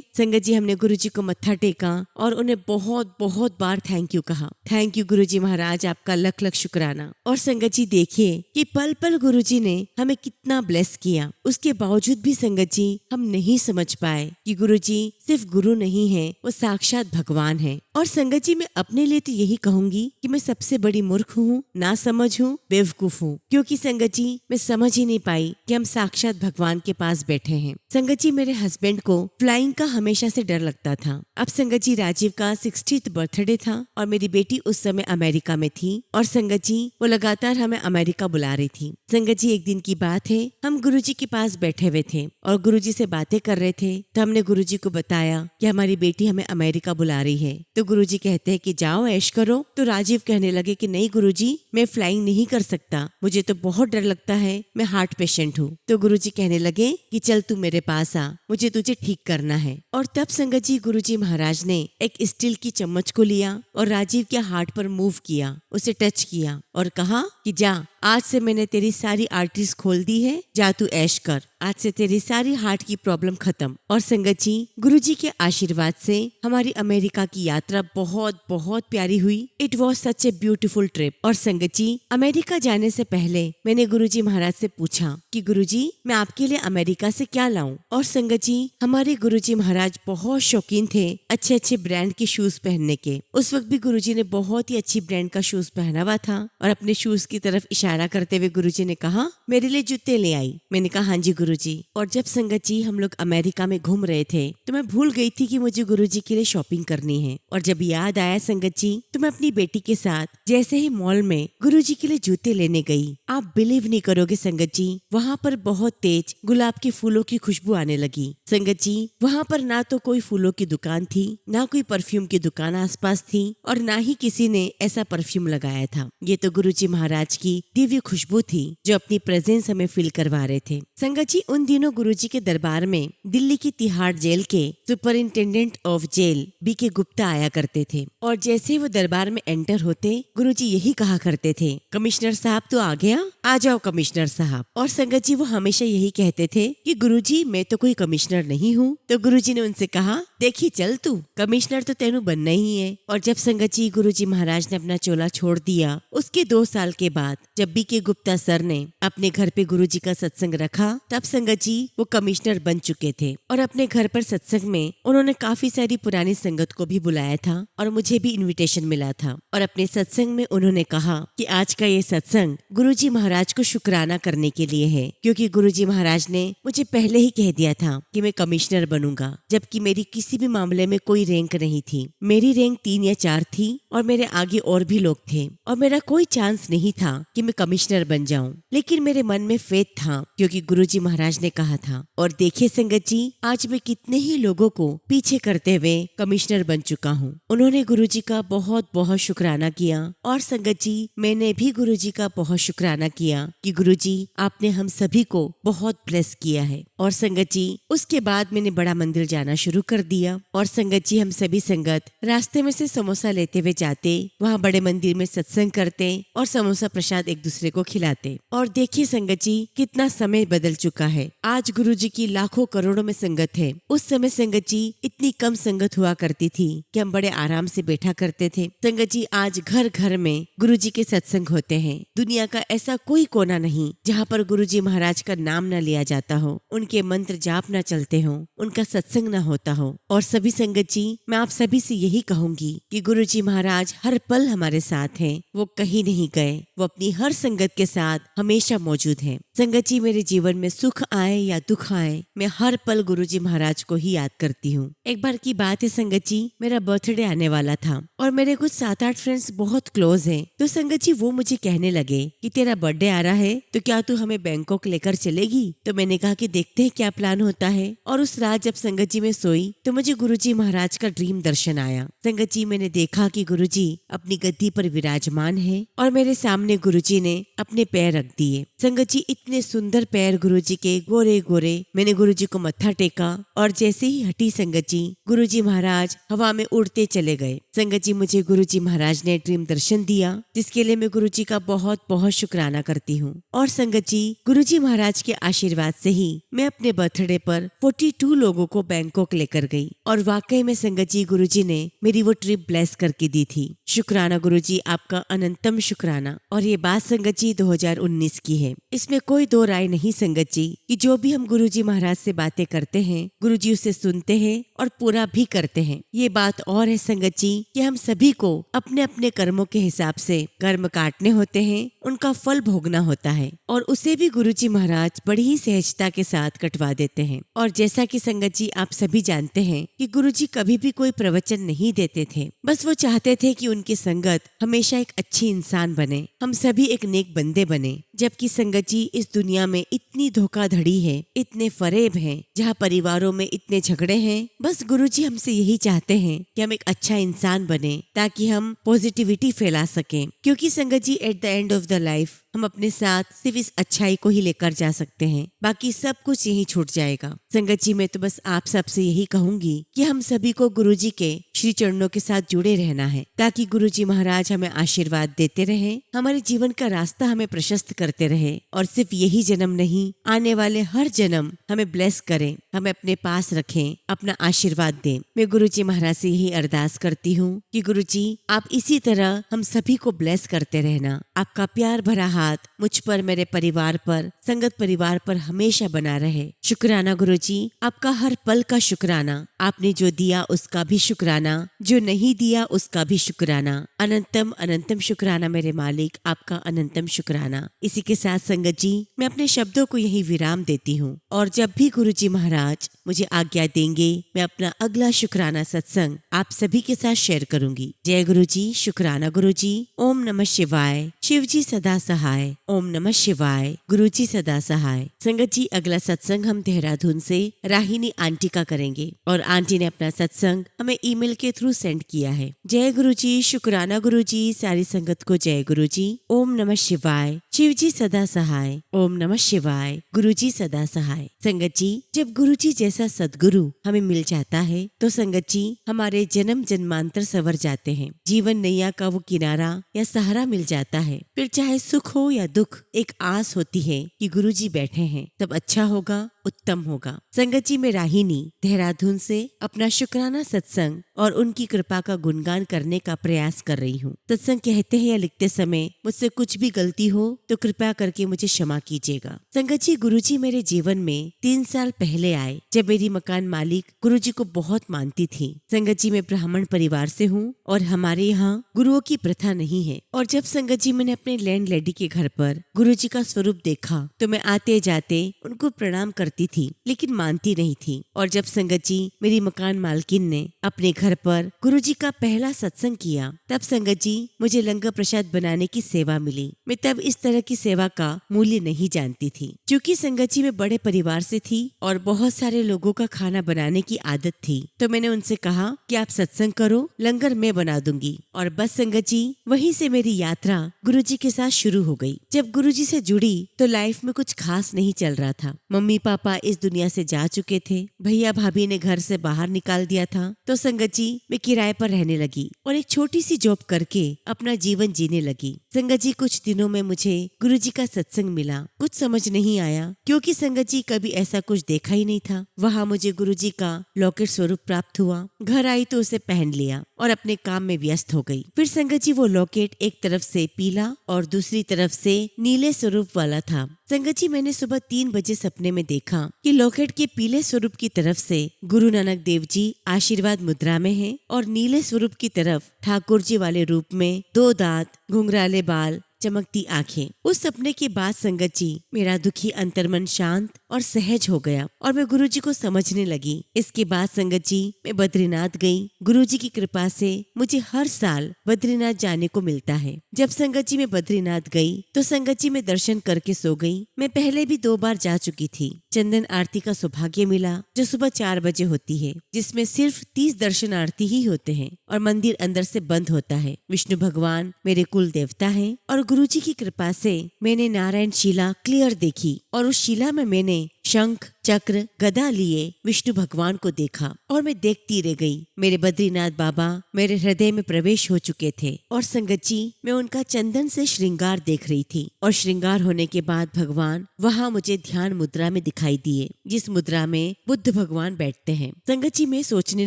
संगत जी हमने गुरुजी को मत्था टेका और उन्हें बहुत बहुत बार थैंक यू कहा। थैंक यू गुरुजी महाराज, आपका लख लख शुक्राना। और संगत जी देखिए कि पल पल गुरुजी ने हमें कितना ब्लेस किया। उसके बावजूद भी संगत जी हम नहीं समझ पाए कि गुरुजी सिर्फ गुरु नहीं है, वो साक्षात भगवान है। और संगत जी मैं अपने लिए तो यही कहूंगी कि मैं सबसे बड़ी मूर्ख हूँ, ना समझ हूँ, बेवकूफ हूँ, क्योंकि संगत जी मैं समझ ही नहीं पाई कि हम साक्षात भगवान के पास बैठे हैं। संगत जी मेरे हस्बैंड को फ्लाइंग का हमेशा से डर लगता था। अब संगत जी राजीव का 60th बर्थडे था और मेरी बेटी उस समय अमेरिका में थी और संगत जी वो लगातार हमें अमेरिका बुला रही थी। संगत जी एक दिन की बात है, हम गुरुजी के पास बैठे हुए थे और गुरुजी से बातें कर रहे थे तो हमने गुरुजी को बताया कि हमारी बेटी हमें अमेरिका बुला रही है। तो गुरुजी कहते हैं कि जाओ ऐश करो। तो राजीव कहने लगे कि नहीं गुरुजी मैं फ्लाइंग नहीं कर सकता, मुझे तो बहुत डर लगता है, मैं हार्ट पेशेंट हूँ। तो गुरुजी कहने लगे कि चल तू मेरे पास आ, मुझे तुझे ठीक करना है। और तब संगत जी गुरुजी महाराज ने एक स्टील की चम्मच को लिया और राजीव के हार्ट पर मूव किया, उसे टच किया और कहा कि जा, आज से मैंने तेरी सारी आर्टरीज खोल दी है, जा तू ऐश कर, आज से तेरी सारी हार्ट की प्रॉब्लम खत्म। और संगत जी गुरुजी के आशीर्वाद से हमारी अमेरिका की यात्रा बहुत बहुत प्यारी हुई। It was such a beautiful trip. और संगत जी अमेरिका जाने से पहले मैंने गुरुजी महाराज से पूछा कि गुरुजी मैं आपके लिए अमेरिका से क्या लाऊं। और संगत जी हमारे गुरुजी महाराज बहुत शौकीन थे अच्छे अच्छे ब्रांड के शूज पहनने के। उस वक्त भी गुरुजी ने बहुत ही अच्छी ब्रांड का शूज पहना हुआ था और अपने शूज की तरफ इशारा करते हुए गुरुजी ने कहा मेरे लिए जूते ले आई। मैंने कहा हाँ जी गुरुजी। और जब संगत जी हम लोग अमेरिका में घूम रहे थे तो मैं भूल गई थी कि मुझे गुरुजी के लिए शॉपिंग करनी है। और जब याद आया संगत जी तो मैं अपनी बेटी के साथ जैसे ही मॉल में गुरुजी के लिए जूते लेने गई, आप बिलीव नहीं करोगे संगत जी वहाँ पर बहुत तेज गुलाब के फूलों की खुशबू आने लगी। संगत जी वहाँ पर ना तो कोई फूलों की दुकान थी, ना कोई परफ्यूम की दुकान आसपास थी और ना ही किसी ने ऐसा परफ्यूम लगाया था। ये तो गुरुजी महाराज की दिव्य खुशबू थी जो अपनी प्रेजेंस हमें फील करवा रहे थे। संगत जी उन दिनों गुरुजी के दरबार में दिल्ली की तिहाड़ जेल के superintendent of jail BK Gupta आया करते थे और जैसे वो दरबार में एंटर होते गुरुजी यही कहा करते थे कमिश्नर साहब तो आ गया, आ जाओ कमिश्नर साहब। और संगत जी वो हमेशा यही कहते थे कि गुरुजी मैं तो कोई कमिश्नर नहीं हूँ। तो गुरुजी ने उनसे कहा देखी चल तू कमिश्नर तो तेनू बनना ही है। और जब संगत जी गुरुजी महाराज ने अपना चोला छोड़ दिया उसके 2 साल के बाद जब BK गुप्ता सर ने अपने घर पे गुरुजी का सत्संग रखा तब संगत जी वो कमिश्नर बन चुके थे और अपने घर पर सत्संग में उन्होंने काफी सारी पुरानी संगत को भी बुलाया था और मुझे भी इनविटेशन मिला था। और अपने सत्संग में उन्होंने कहा कि आज का ये सत्संग गुरुजी महाराज को शुक्राना करने के लिए है, क्योंकि गुरुजी महाराज ने मुझे पहले ही कह दिया था कि मैं कमिश्नर बनूंगा, जबकि मेरी किसी भी मामले में कोई रैंक नहीं थी। मेरी रैंक 3 या 4 थी और मेरे आगे और भी लोग थे और मेरा कोई चांस नहीं था कि मैं कमिश्नर बन जाऊं, लेकिन मेरे मन में फेथ था क्योंकि गुरुजी महाराज ने कहा था। और देखिए संगत जी आज मैं कितने ही लोगों को पीछे करते हुए कमिश्नर बन चुका हूँ। उन्होंने गुरुजी का बहुत बहुत शुक्राना किया और संगत जी मैंने भी गुरुजी का बहुत शुक्राना किया कि गुरुजी आपने हम सभी को बहुत ब्लेस किया है। और संगत जी उसके बाद मैंने बड़ा मंदिर जाना शुरू कर दिया और संगत जी हम सभी संगत रास्ते में से समोसा लेते हुए जाते, वहाँ बड़े मंदिर में सत्संग करते और समोसा प्रसाद एक दूसरे को खिलाते। और देखिए संगत जी कितना समय बदल चुका है। आज गुरुजी की लाखों करोड़ों में संगत है। उस समय संगत जी इतनी कम संगत हुआ करती थी कि हम बड़े आराम से बैठा करते थे। संगत जी आज घर घर में गुरुजी के सत्संग होते हैं। दुनिया का ऐसा कोई कोना नहीं जहाँ पर गुरुजी महाराज का नाम न लिया जाता हो, उनके मंत्र जाप न चलते हो, उनका सत्संग न होता हो। और सभी संगत जी, मैं आप सभी से यही कहूंगी कि गुरुजी महाराज हर पल हमारे साथ हैं। वो कहीं नहीं गए, वो अपनी हर संगत के साथ हमेशा मौजूद हैं। संगत जी, मेरे जीवन में सुख आए या दुख आए, मैं हर पल गुरुजी महाराज को ही याद करती हूँ। एक बार की बात है संगत जी, मेरा बर्थडे आने वाला था और मेरे कुछ 7-8 फ्रेंड्स बहुत क्लोज हैं। तो संगत जी वो मुझे कहने लगे कि तेरा बर्थडे आ रहा है तो क्या तू हमें बैंकॉक लेकर चलेगी। तो मैंने कहा कि देखते हैं क्या प्लान होता है। और उस रात जब संगत जी में सोई तो मुझे गुरुजी महाराज का ड्रीम दर्शन आया। संगत जी, मैंने देखा कि गुरुजी अपनी गद्दी पर विराजमान है और मेरे सामने गुरुजी ने अपने पैर रख दिए। संगत जी, इतने सुंदर पैर गुरुजी के, गोरे गोरे। मैंने गुरुजी को मत्था टेका और जैसे ही हटी संगत जी, गुरुजी महाराज हवा में उड़ते चले गए। संगत जी, मुझे गुरुजी महाराज ने ड्रीम दर्शन दिया, जिसके लिए मैं गुरुजी का बहुत बहुत शुक्राना करती हूँ। और संगत जी, गुरुजी महाराज के आशीर्वाद से ही मैं अपने बर्थडे पर 42 लोगों को बैंकॉक लेकर गई। और वाकई में संगत जी, गुरुजी ने मेरी वो ट्रिप ब्लेस करके दी थी। शुक्राना गुरुजी, आपका अनंतम शुक्राना। और ये बात संगत जी 2019 की है, इसमें कोई दो राय नहीं संगत जी कि जो भी हम गुरुजी महाराज से बातें करते हैं, गुरुजी उसे सुनते हैं और पूरा भी करते हैं। ये बात और है संगत जी कि हम सभी को अपने अपने कर्मों के हिसाब से कर्म काटने होते हैं, उनका फल भोगना होता है और उसे भी गुरुजी महाराज बड़ी ही सहजता के साथ कटवा देते हैं। और जैसा कि संगत जी आप सभी जानते हैं कि गुरुजी कभी भी कोई प्रवचन नहीं देते थे, बस वो चाहते थे कि उनकी संगत हमेशा एक अच्छी इंसान बने, हम सभी एक नेक बंदे बने। जबकि संगत जी, इस दुनिया में इतनी धोखाधड़ी है, इतने फरेब हैं, जहाँ परिवारों में इतने झगड़े हैं, बस गुरुजी हमसे यही चाहते हैं कि हम एक अच्छा इंसान बने ताकि हम पॉजिटिविटी फैला सकें। क्योंकि Sangat ji, at the end of the life हम अपने साथ सिर्फ इस अच्छाई को ही लेकर जा सकते हैं, बाकी सब कुछ यही छूट जाएगा। संगत जी, मैं तो बस आप सबसे यही कहूंगी कि हम सभी को गुरुजी के श्री चरणों के साथ जुड़े रहना है, ताकि गुरुजी महाराज हमें आशीर्वाद देते रहे, हमारे जीवन का रास्ता हमें प्रशस्त करते रहे और सिर्फ यही जन्म नहीं, आने वाले हर जन्म हमें ब्लेस करें, हमें अपने पास रखें, अपना आशीर्वाद दें। मैं गुरुजी महाराज से यही अरदास करती हूँ कि गुरुजी, आप इसी तरह हम सभी को ब्लेस करते रहना। आपका प्यार भरा हाथ मुझ पर, मेरे परिवार पर, संगत परिवार पर हमेशा बना रहे। शुक्राना गुरुजी, आपका हर पल का शुक्राना। आपने जो दिया उसका भी शुक्राना, जो नहीं दिया उसका भी शुक्राना। अनंतम अनंतम शुक्राना मेरे मालिक, आपका अनंतम शुक्राना। इसी के साथ संगत जी, मैं अपने शब्दों को यही विराम देती हूँ और जब भी गुरुजी महाराज मुझे आज्ञा देंगे, मैं अपना अगला शुक्राना सत्संग आप सभी के साथ शेयर करूंगी। जय गुरुजी, शुक्राना गुरुजी। ओम नमः शिवाय। शिव जी सदा सहाय। ओम नमः शिवाय। गुरुजी सदा सहाय। संगत जी, अगला सत्संग हम देहरादून से राहिनी आंटी का करेंगे और आंटी ने अपना सत्संग हमें ईमेल के थ्रू सेंड किया है। जय गुरुजी, शुक्राना गुरुजी। सारी संगत को जय गुरुजी। ओम नमः शिवाय। शिव जी सदा सहाय। ओम नमः शिवाय। गुरुजी सदा सहाय। संगत जी, जब गुरुजी जैसा सदगुरु हमें मिल जाता है तो संगत जी, हमारे जन्म जन्मांतर सवर जाते हैं। जीवन नैया का वो किनारा या सहारा मिल जाता है। फिर चाहे सुख हो या दुख, एक आस होती है कि गुरुजी बैठे हैं, तब अच्छा होगा, उत्तम होगा। संगत जी, मैं राहिनी देहरादून से अपना शुक्राना सत्संग और उनकी कृपा का गुणगान करने का प्रयास कर रही हूँ। सत्संग कहते हैं या लिखते समय मुझसे कुछ भी गलती हो तो कृपया करके मुझे क्षमा कीजिएगा। संगत जी, गुरुजी मेरे जीवन में 3 साल पहले आए, जब मेरी मकान मालिक गुरुजी को बहुत मानती थी। संगत जी, मैं ब्राह्मण परिवार से हूँ और हमारे यहाँ गुरुओं की प्रथा नहीं है। और जब संगत जी, मैंने अपने लैंड लेडी के घर पर गुरुजी का स्वरूप देखा तो मैं आते जाते उनको प्रणाम करती थी, लेकिन मानती नहीं थी। और जब संगत जी, मेरी मकान मालकिन ने अपने घर पर गुरुजी का पहला सत्संग किया, तब संगत जी, मुझे लंगर प्रसाद बनाने की सेवा मिली। मैं तब इस तरह की सेवा का मूल्य नहीं जानती थी। क्योंकि संगत जी, मैं बड़े परिवार से थी और बहुत सारे लोगों का खाना बनाने की आदत थी, तो मैंने उनसे कहा कि आप सत्संग करो, लंगर मैं बना दूंगी। और बस संगत जी, वहीं से मेरी यात्रा गुरुजी के साथ शुरू हो गई। जब गुरुजी से जुड़ी तो लाइफ में कुछ खास नहीं चल रहा था। मम्मी पापा इस दुनिया से जा चुके थे, भैया भाभी ने घर से बाहर निकाल दिया था, तो संगत जी, मैं किराए पर रहने लगी और एक छोटी सी जॉब करके अपना जीवन जीने लगी। संगत जी, कुछ दिनों में मुझे गुरुजी का सत्संग मिला। कुछ समझ नहीं आया, क्योंकि संगत जी, कभी ऐसा कुछ देखा ही नहीं था। वहाँ मुझे गुरुजी का लॉकेट स्वरूप प्राप्त हुआ। घर आई तो उसे पहन लिया और अपने काम में व्यस्त हो गई। फिर संगत जी, वो लॉकेट एक तरफ से पीला और दूसरी तरफ से नीले स्वरूप वाला था। संगत जी, मैंने सुबह 3 बजे सपने में देखा कि लॉकेट के पीले स्वरूप की तरफ से गुरु नानक देव जी आशीर्वाद मुद्रा में हैं और नीले स्वरूप की तरफ ठाकुर जी वाले रूप में 2 दांत, घुंघराले बाल, चमकती आंखें। उस सपने के बाद संगत जी, मेरा दुखी अंतर्मन शांत और सहज हो गया और मैं गुरुजी को समझने लगी। इसके बाद संगत जी, मैं बद्रीनाथ गई। गुरुजी की कृपा से मुझे हर साल बद्रीनाथ जाने को मिलता है। जब संगत जी मैं बद्रीनाथ गई तो संगत जी में दर्शन करके सो गई। मैं पहले भी 2 बार जा चुकी थी। चंदन आरती का सौभाग्य मिला जो सुबह 4 बजे होती है, जिसमें सिर्फ 30 दर्शनार्थी ही होते हैं और मंदिर अंदर से बंद होता है। विष्णु भगवान मेरे कुल देवता है और गुरुजी की कृपा से मैंने नारायण शिला क्लियर देखी और उस शिला में मैंने शंख, चक्र, गदा लिए विष्णु भगवान को देखा और मैं देखती रह गई। मेरे बद्रीनाथ बाबा मेरे हृदय में प्रवेश हो चुके थे और संगत जी, मैं उनका चंदन से श्रृंगार देख रही थी और श्रृंगार होने के बाद भगवान वहाँ मुझे ध्यान मुद्रा में दिखाई दिए, जिस मुद्रा में बुद्ध भगवान बैठते हैं। संगत जी, मैं सोचने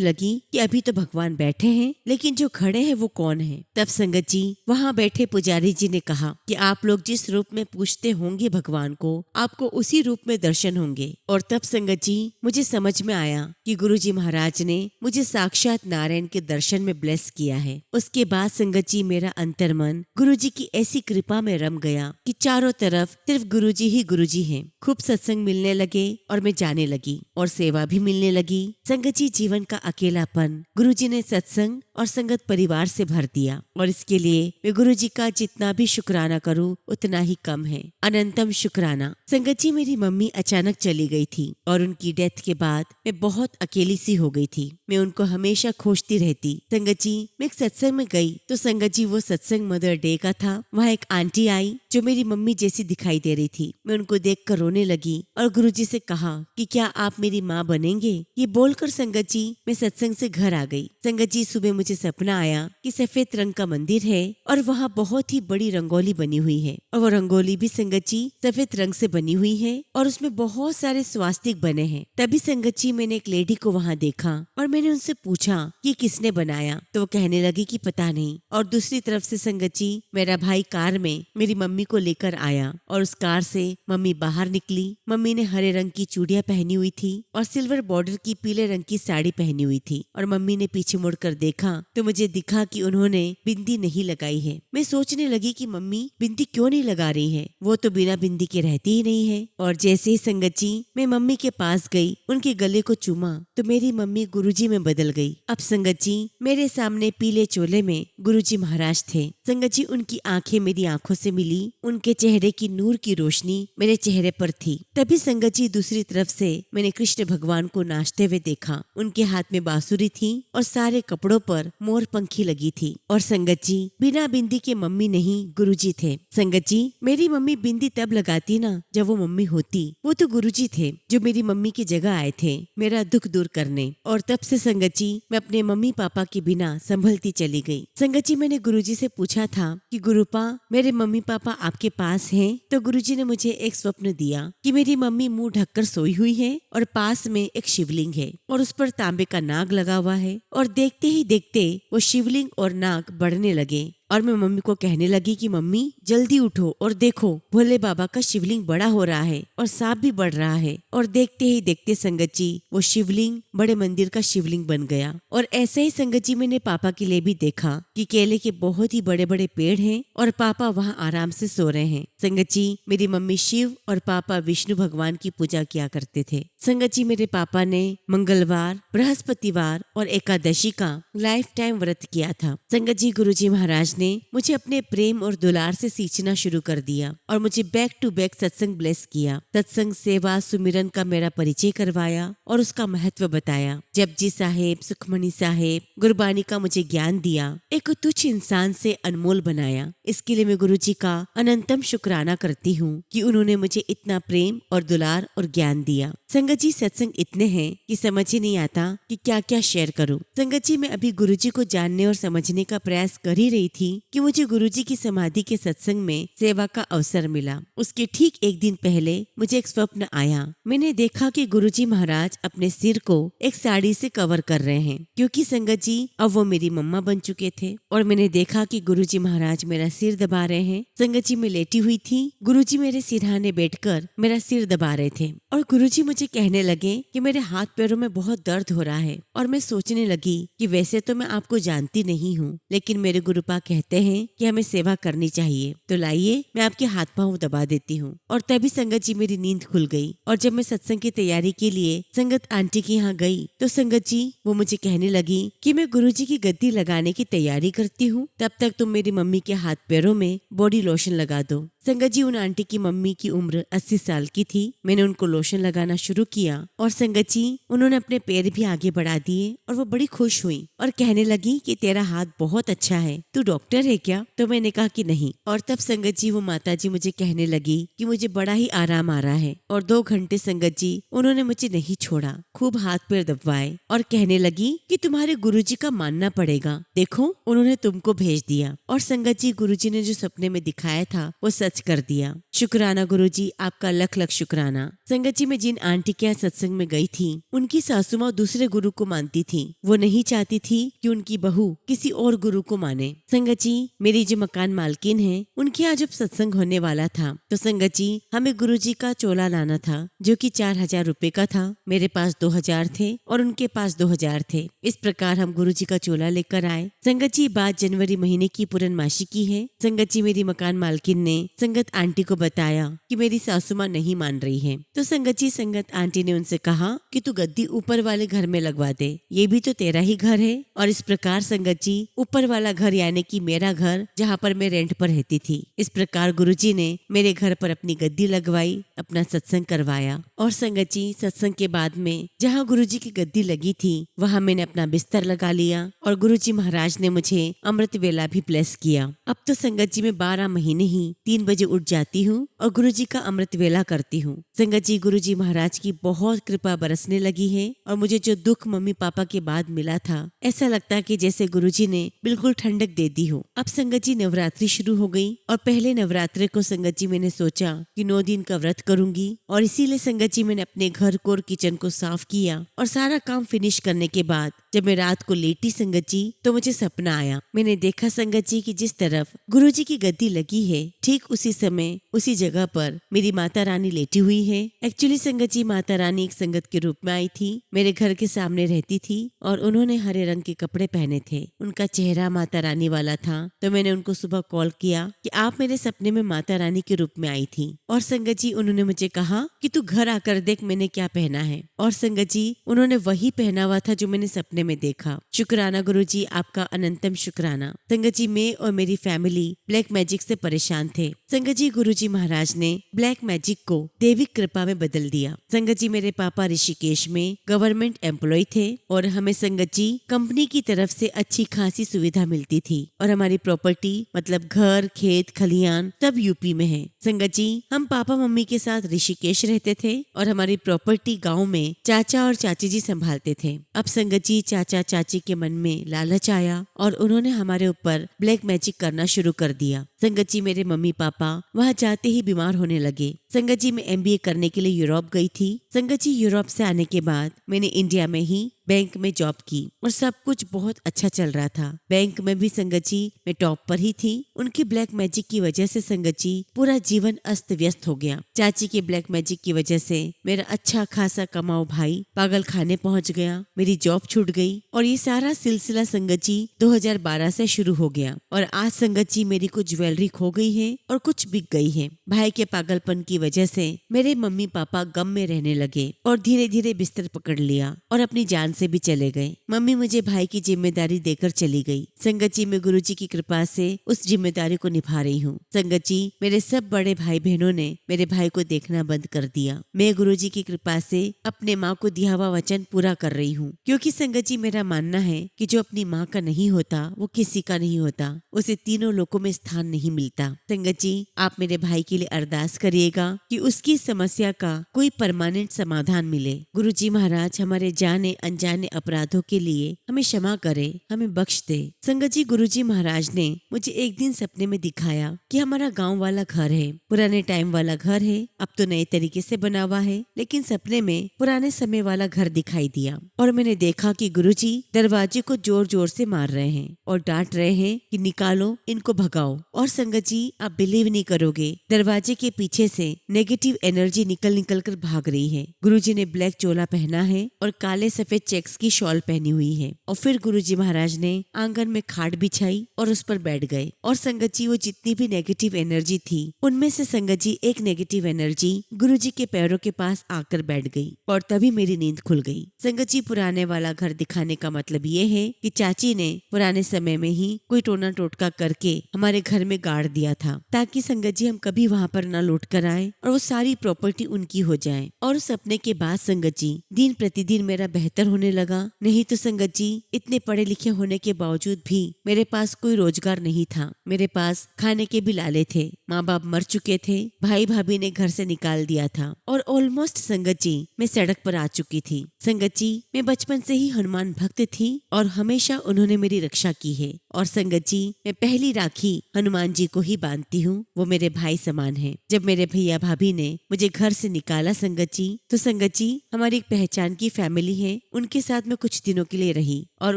लगी कि अभी तो भगवान बैठे हैं, लेकिन जो खड़े हैं वो कौन है। तब संगत जी, वहाँ बैठे पुजारी जी ने कहा कि आप लोग जिस रूप में पूछते होंगे भगवान को, आपको उसी रूप में दर्शन होंगे। और तब संगत जी, मुझे समझ में आया कि गुरुजी महाराज ने मुझे साक्षात नारायण के दर्शन में ब्लेस किया है। उसके बाद संगत जी, मेरा अंतर्मन गुरुजी की ऐसी कृपा में रम गया कि चारों तरफ सिर्फ गुरुजी ही गुरुजी हैं। खूब सत्संग मिलने लगे और मैं जाने लगी और सेवा भी मिलने लगी। संगत जी, जीवन का अकेलापन गुरुजी ने सत्संग और संगत परिवार से भर दिया और इसके लिए मैं गुरुजी का जितना भी शुक्राना करूं उतना ही कम है। अनंतम शुक्राना। संगत जी, मेरी मम्मी अचानक चली गई थी और उनकी डेथ के बाद मैं बहुत अकेली सी हो गई थी। मैं उनको हमेशा खोजती रहती। संगत जी, मैं एक सत्संग में गई तो संगत जी, वो सत्संग मदर डे का था। वहाँ एक आंटी आई जो मेरी मम्मी जैसी दिखाई दे रही थी। मैं उनको देखकर रोने लगी और गुरुजी से कहा कि क्या आप मेरी माँ बनेंगे। ये बोलकर संगत जी, मैं सत्संग से घर आ गई। संगत जी, सुबह मुझे सपना आया कि सफेद रंग का मंदिर है और वहाँ बहुत ही बड़ी रंगोली बनी हुई है और वो रंगोली भी संगत जी सफेद रंग से बनी हुई है और उसमें बहुत सारे स्वास्तिक बने हैं। तभी संगत जी, मैंने एक लेडी को वहाँ देखा और मैंने उनसे पूछा कि किसने बनाया, तो वो कहने लगी कि पता नहीं। और दूसरी तरफ से संगत जी, मेरा भाई कार में मेरी मम्मी को लेकर आया और उस कार से मम्मी बाहर निकली। मम्मी ने हरे रंग की चूड़ियां पहनी हुई थी और सिल्वर बॉर्डर की पीले रंग की साड़ी पहनी हुई थी और मम्मी ने पीछे मुड़कर देखा तो मुझे दिखा कि उन्होंने बिंदी नहीं लगाई है। मैं सोचने लगी कि मम्मी बिंदी क्यों नहीं लगा रही है, वो तो बिना बिंदी के रहती ही नहीं है। और जैसे ही संगत जी, मैं मम्मी के पास गई, उनके गले को चूमा तो मेरी मम्मी गुरुजी में बदल गई। अब संगत जी, मेरे सामने पीले चोले में गुरुजी महाराज थे। संगत जी, उनकी आंखें मेरी आंखों से मिली, उनके चेहरे की नूर की रोशनी मेरे चेहरे पर थी। तभी संगत जी, दूसरी तरफ से मैंने कृष्ण भगवान को नाचते हुए देखा। उनके हाथ में बांसुरी थी और सारे कपड़ों पर मोर पंखी लगी थी। और संगत जी, बिना बिंदी के मम्मी नहीं गुरुजी थे। संगत जी, मेरी मम्मी बिंदी तब लगाती ना जब वो मम्मी होती। वो तो गुरुजी थे जो मेरी मम्मी की जगह आए थे मेरा दुख दूर करने। और तब से संगत जी, मैं अपने मम्मी पापा के बिना संभलती चली गई। संगत जी, मैंने गुरुजी से पूछा था कि गुरुपा, मेरे मम्मी पापा आपके पास हैं? तो गुरुजी ने मुझे एक स्वप्न दिया कि मेरी मम्मी मुंह ढककर सोई हुई है और पास में एक शिवलिंग है और उस पर तांबे का नाग लगा हुआ है और देखते ही देखते वो शिवलिंग और नाग बढ़ने लगे। और मैं मम्मी को कहने लगी कि मम्मी जल्दी उठो और देखो, भोले बाबा का शिवलिंग बड़ा हो रहा है और सांप भी बढ़ रहा है। और देखते ही देखते संगत जी, वो शिवलिंग बड़े मंदिर का शिवलिंग बन गया। और ऐसे ही संगत जी, मैंने पापा के लिए भी देखा कि केले के बहुत ही बड़े बड़े पेड़ हैं और पापा वहाँ आराम से सो रहे हैं। संगत जी, मेरी मम्मी शिव और पापा विष्णु भगवान की पूजा किया करते थे। संगत जी, मेरे पापा ने मंगलवार, बृहस्पतिवार और एकादशी का लाइफ टाइम व्रत किया था। संगत जी, गुरुजी महाराज ने मुझे अपने प्रेम और दुलार से सींचना शुरू कर दिया और मुझे बैक टू बैक सत्संग ब्लेस किया। सत्संग, सेवा, सुमिरन का मेरा परिचय करवाया और उसका महत्व बताया। जपजी साहेब, सुखमणी साहेब, गुरबानी का मुझे ज्ञान दिया। एक तुच्छ इंसान से अनमोल बनाया। इसके लिए मैं गुरुजी का अनंतम शुक्राना करती हूँ कि उन्होंने मुझे इतना प्रेम और दुलार और ज्ञान दिया। संगत जी, सत्संग इतने हैं कि समझ ही नहीं आता कि क्या क्या शेयर करूं। संगत जी, मैं अभी गुरुजी को जानने और समझने का प्रयास कर ही रही थी थी कि मुझे गुरुजी की समाधि के सत्संग में सेवा का अवसर मिला। उसके ठीक एक दिन पहले मुझे एक स्वप्न आया। मैंने देखा कि गुरुजी महाराज अपने सिर को एक साड़ी से कवर कर रहे हैं, क्योंकि संगत जी अब वो मेरी मम्मा बन चुके थे। और मैंने देखा कि गुरुजी महाराज मेरा सिर दबा रहे हैं। संगत जी मैं लेटी हुई थी, गुरुजी मेरे सिरहाने बैठकर मेरा सिर दबा रहे थे और गुरुजी मुझे कहने लगे कि मेरे हाथ पैरों में बहुत दर्द हो रहा है। और मैं सोचने लगी कि वैसे तो मैं आपको जानती नहीं हूँ, लेकिन मेरे गुरुपा कहते हैं कि हमें सेवा करनी चाहिए, तो लाइए मैं आपके हाथ पांव दबा देती हूँ। और तभी संगत जी मेरी नींद खुल गई। और जब मैं सत्संग की तैयारी के लिए संगत आंटी के यहाँ गई तो संगत जी वो मुझे कहने लगी कि मैं गुरुजी की गद्दी लगाने की तैयारी करती हूँ, तब तक तुम मेरी मम्मी के हाथ पैरों में बॉडी लोशन लगा दो। संगत जी उन आंटी की मम्मी की उम्र 80 साल की थी। मैंने उनको लोशन लगाना शुरू किया और संगत जी उन्होंने अपने पैर भी आगे बढ़ा दिए और वो बड़ी खुश हुई और कहने लगी कि तेरा हाथ बहुत अच्छा है, तू डॉक्टर है क्या? तो मैंने कहा कि नहीं। और तब संगत जी वो माता जी मुझे कहने लगी कि मुझे बड़ा ही आराम आ रहा है। और 2 घंटे संगत जी उन्होंने मुझे नहीं छोड़ा, खूब हाथ पैर दबवाए और कहने लगी कि तुम्हारे गुरुजी का मानना पड़ेगा, देखो उन्होंने तुमको भेज दिया। और संगत जी गुरुजी ने जो सपने में दिखाया था वो सच कर दिया। शुक्राना गुरुजी, आपका लख लख शुक्राना। संगत जी मैं जिन आंटी के यहाँ सत्संग में गई थी उनकी सासू माँ दूसरे गुरु को मानती थी। वो नहीं चाहती थी कि उनकी बहू किसी और गुरु को माने। संगत जी मेरी जो मकान मालकिन है उनके यहाँ जब सत्संग होने वाला था तो संगत जी हमें गुरुजी का चोला लाना था, जो कि 4000 रुपए का था। मेरे पास 2000 थे और उनके पास 2000 थे। इस प्रकार हम गुरुजी का चोला लेकर आए। संगत जी बात जनवरी महीने की पूर्णमासी की है। संगत जी मेरी मकान मालकिन ने संगत आंटी को बताया कि मेरी सासू माँ नहीं मान रही है। तो संगत जी संगत आंटी ने उनसे कहा कि तू गद्दी ऊपर वाले घर में लगवा दे, ये भी तो तेरा ही घर है। और इस प्रकार संगत जी ऊपर वाला घर यानी कि मेरा घर, जहाँ पर मैं रेंट पर रहती थी, इस प्रकार गुरुजी ने मेरे घर पर अपनी गद्दी लगवाई, अपना सत्संग करवाया। और संगत जी सत्संग के बाद में जहाँ गुरुजी की गद्दी लगी थी वहाँ मैंने अपना बिस्तर लगा लिया और गुरुजी महाराज ने मुझे अमृत वेला भी ब्लेस किया। अब तो संगत जी मैं 12 महीने ही 3 बजे उठ जाती हूँ और गुरुजी का अमृत वेला करती हूँ। संगत जी गुरुजी महाराज की बहुत कृपा बरसने लगी है और मुझे जो दुख मम्मी पापा के बाद मिला था, ऐसा लगता है कि जैसे गुरुजी ने बिल्कुल ठंडक दे दी हो। अब संगत जी नवरात्रि शुरू हो गई और पहले नवरात्रि को संगत जी मैंने सोचा कि 9 दिन का व्रत करूंगी और इसीलिए संगत जी मैंने अपने घर को और किचन को साफ किया। और सारा काम फिनिश करने के बाद जब मैं रात को लेटी संगत जी तो मुझे सपना आया। मैंने देखा संगत जी की जिस तरफ गुरुजी की गद्दी लगी है ठीक उसी समय उसी जगह पर मेरी माता रानी लेटी हुई है। एक्चुअली संगत जी माता रानी एक संगत के रूप में आई थी, मेरे घर के सामने रहती थी और उन्होंने हरे रंग के कपड़े पहने थे। उनका चेहरा माता रानी वाला था। तो मैंने उनको सुबह कॉल किया कि आप मेरे सपने में माता रानी के रूप में आई थी। और संगत जी उन्होंने मुझे कहा कि तू घर आकर देख मैंने क्या पहना है। और संगत जी उन्होंने वही पहना हुआ था जो मैंने सपने में देखा। शुक्राना गुरुजी, आपका अनंतम शुक्राना। संगत जी मैं और मेरी फैमिली ब्लैक मैजिक से परेशान थे। संगत जी गुरुजी महाराज ने ब्लैक मैजिक को दैविक कृपा में बदल दिया। संगत जी मेरे पापा ऋषिकेश में गवर्नमेंट एम्प्लॉय थे और हमें संगत जी कंपनी की तरफ से अच्छी खासी सुविधा मिलती थी और हमारी प्रॉपर्टी मतलब घर खेत खलियान सब यूपी में है। संगत जी हम पापा मम्मी के साथ ऋषिकेश रहते थे और हमारी प्रॉपर्टी गाँव में चाचा और चाची जी संभालते थे। अब संगत जी चाचा चाची के मन में लालच आया और उन्होंने हमारे ऊपर ब्लैक मैजिक करना शुरू कर दिया। संगत जी मेरे मम्मी पापा वहाँ जाते ही बीमार होने लगे। संगत जी मैं MBA करने के लिए यूरोप गई थी। संगत जी यूरोप से आने के बाद मैंने इंडिया में ही बैंक में जॉब की और सब कुछ बहुत अच्छा चल रहा था। बैंक में भी संगत जी मैं टॉप पर ही थी। उनकी ब्लैक मैजिक की वजह से संगत जी पूरा जीवन अस्त व्यस्त हो गया। चाची के ब्लैक मैजिक की वजह से मेरा अच्छा खासा कमाओ भाई पागल खाने पहुंच गया, मेरी जॉब छूट गई और ये सारा सिलसिला संगत जी 2012 से शुरू हो गया। और आज संगत जी मेरी कुछ ज्वेलरी खो गई है और कुछ बिक गई है। भाई के पागलपन की वजह से मेरे मम्मी पापा गम में रहने लगे और धीरे धीरे बिस्तर पकड़ लिया और अपनी जान से भी चले गए। मम्मी मुझे भाई की जिम्मेदारी देकर चली गई। संगत जी मैं गुरुजी की कृपा से उस जिम्मेदारी को निभा रही हूँ। संगत जी मेरे सब बड़े भाई बहनों ने मेरे भाई को देखना बंद कर दिया। मैं गुरुजी की कृपा से अपने माँ को दिया हुआ वचन पूरा कर रही हूँ, क्योंकि संगत जी मेरा मानना है कि जो अपनी माँ का नहीं होता वो किसी का नहीं होता, उसे तीनों लोकों में स्थान नहीं मिलता। संगत जी, आप मेरे भाई के लिए अरदास करिएगा कि उसकी समस्या का कोई परमानेंट समाधान मिले। गुरुजी महाराज हमारे जाने अनजाने अपराधों के लिए हमें क्षमा करे, हमें बख्श दे। संगत जी, गुरुजी महाराज ने मुझे एक दिन सपने में दिखाया कि हमारा गांव वाला घर है, पुराने टाइम वाला घर है, अब तो नए तरीके से बना हुआ है, लेकिन सपने में पुराने समय वाला घर दिखाई दिया और मैंने देखा कि गुरुजी दरवाजे को जोर जोर से मार रहे हैं और डांट रहे हैं कि निकालो, इनको भगाओ। और संगत जी, आप बिलीव नहीं करोगे, दरवाजे के पीछे से नेगेटिव एनर्जी निकल निकल कर भाग रही है। गुरुजी ने ब्लैक चोला पहना है और काले सफेद चेक्स की शॉल पहनी हुई है और फिर गुरुजी महाराज ने आंगन में खाट बिछाई और उस पर बैठ गए। और संगत जी, वो जितनी भी नेगेटिव एनर्जी थी उनमें से संगत जी एक नेगेटिव एनर्जी गुरुजी के पैरों के पास आकर बैठ गई और तभी मेरी नींद खुल गई। संगत जी, पुराने वाला घर दिखाने का मतलब ये है कि चाची ने पुराने समय में ही कोई टोना टोटका करके हमारे घर में गाड़ दिया था ताकि संगत जी हम कभी वहाँ पर न लौट कर आए और वो सारी प्रॉपर्टी उनकी हो जाए। और उस सपने के बाद संगत जी दिन प्रतिदिन मेरा बेहतर होने लगा। नहीं तो संगत जी, इतने पढ़े लिखे होने के बावजूद भी मेरे पास कोई रोजगार नहीं था। मेरे पास खाने के भी लाले थे, माँ बाप मर चुके थे, भाई भाभी ने घर से निकाल दिया था और ऑलमोस्ट संगत जी मैं सड़क पर आ चुकी थी। संगत जी, मैं बचपन से ही हनुमान भक्त थी और हमेशा उन्होंने मेरी रक्षा की है। और संगत जी, मैं पहली राखी हनुमान जी को ही बांधती हूँ, वो मेरे भाई समान है। जब मेरे भैया भाभी ने मुझे घर से निकाला संगत जी, तो संगत जी हमारी एक पहचान की फैमिली है, उनके साथ मैं कुछ दिनों के लिए रही और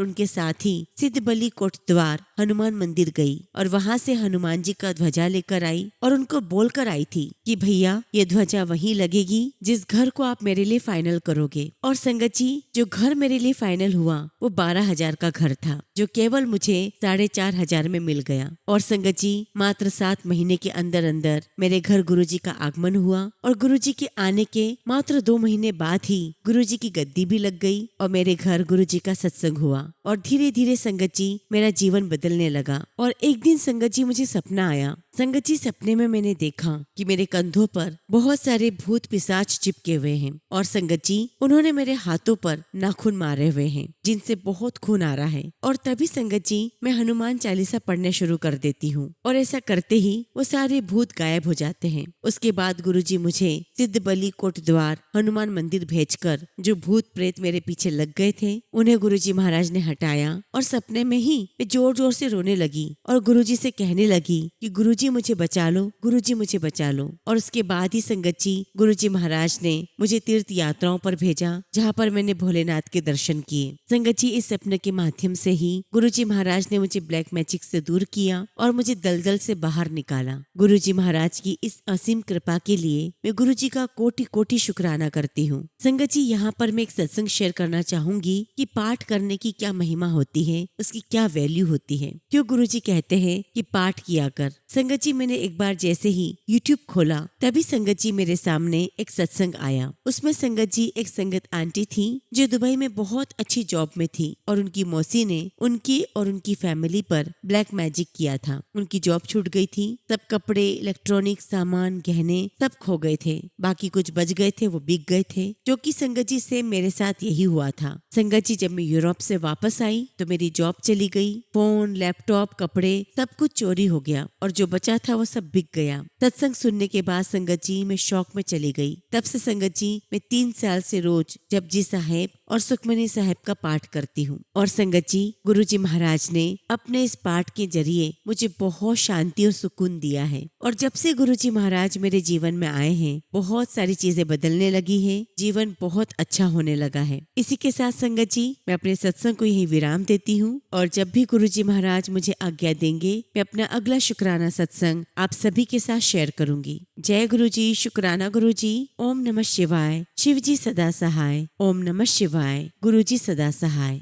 उनके साथ ही सिद्धबली कोटद्वार हनुमान मंदिर गई और वहाँ से हनुमान जी का ध्वजा लेकर आई और उनको बोलकर आई थी कि भैया, ये ध्वजा वहीं लगेगी जिस घर को आप मेरे लिए फाइनल करोगे। और संगत जी, जो घर मेरे लिए फाइनल हुआ वो 12,000 का घर था, जो केवल मुझे 4,500 में मिल गया। और संगत जी, मात्र 7 महीने के अंदर अंदर मेरे घर गुरुजी का आगमन हुआ और गुरुजी के आने के मात्र 2 महीने बाद ही गुरुजी की गद्दी भी लग गई और मेरे घर गुरुजी का सत्संग हुआ और धीरे धीरे संगत जी मेरा जीवन बदलने लगा। और एक दिन संगत जी मुझे सपना आया। संगत जी, सपने में मैंने देखा कि मेरे कंधों पर बहुत सारे भूत पिशाच चिपके हुए हैं और संगत जी उन्होंने मेरे हाथों पर नाखून मारे हुए हैं जिनसे बहुत खून आ रहा है। और तभी संगत जी मैं हनुमान चालीसा पढ़ने शुरू कर देती हूँ और ऐसा करते ही वो सारे भूत गायब हो जाते हैं। उसके बाद गुरुजी मुझे सिद्धबली कोटद्वार हनुमान मंदिर भेजकर जो भूत प्रेत मेरे पीछे लग गए थे उन्हें गुरुजी महाराज ने हटाया और सपने में ही मैं जोर जोर से रोने लगी और गुरुजी से कहने लगी कि गुरुजी मुझे बचा लो, गुरुजी मुझे बचा लो। और उसके बाद ही संगत जी गुरुजी महाराज ने मुझे तीर्थ यात्राओं पर भेजा जहाँ पर मैंने भोलेनाथ के दर्शन किए। संगत जी, इस सपने के माध्यम से ही गुरुजी महाराज ने मुझे ब्लैक मैजिक से दूर किया और मुझे दलदल से बाहर निकाला। गुरुजी महाराज की इस असीम कृपा के लिए मैं गुरुजी का कोटि कोटि शुक्राना करती हूँ। संगत जी, यहाँ पर मैं एक सत्संग शेयर करना चाहूंगी कि पाठ करने की क्या महिमा होती है, उसकी क्या वैल्यू होती है, क्यों गुरुजी कहते हैं कि पाठ किया कर। संगत जी, मैंने एक बार जैसे ही YouTube खोला तभी संगत जी मेरे सामने एक सत्संग आया। उसमें संगत जी एक संगत आंटी थी जो दुबई में बहुत अच्छी जॉब में थी और उनकी मौसी ने उनकी और उनकी फैमिली पर ब्लैक मैजिक किया था। उनकी जॉब छूट गई थी, सब कपड़े, इलेक्ट्रॉनिक सामान, गहने सब खो गए थे, बाकी कुछ बच गए थे, वो बिक गए थे। जो कि संगत जी से मेरे साथ यही हुआ था। संगत जी, जब मैं यूरोप से वापस आई तो मेरी जॉब चली गई, फोन, लैपटॉप, कपड़े सब कुछ चोरी हो गया और जो बचा था वो सब बिक गया। सत्संग सुनने के बाद संगत जी मैं शौक में चली गई। तब से संगत जी मैं 3 साल से रोज जपजी साहेब और सुखमनी साहेब का पाठ करती हूँ। और संगत जी, गुरुजी महाराज ने अपने इस पाठ के जरिए मुझे बहुत शांति और सुकून दिया है। और जब से गुरुजी महाराज मेरे जीवन में आए हैं बहुत सारी चीजें बदलने लगी है, जीवन बहुत अच्छा होने लगा है। इसी के साथ संगत जी मैं अपने सत्संग को यही विराम देती हूँ और जब भी गुरुजी महाराज मुझे आज्ञा देंगे मैं अपना अगला शुक्राना सत्संग आप सभी के साथ शेयर करूंगी। जय गुरुजी, शुक्राना गुरुजी। ओम नमः शिवाय। शिव जी सदा सहाय। ओम नमः शिवाय। गुरुजी सदा सहाय।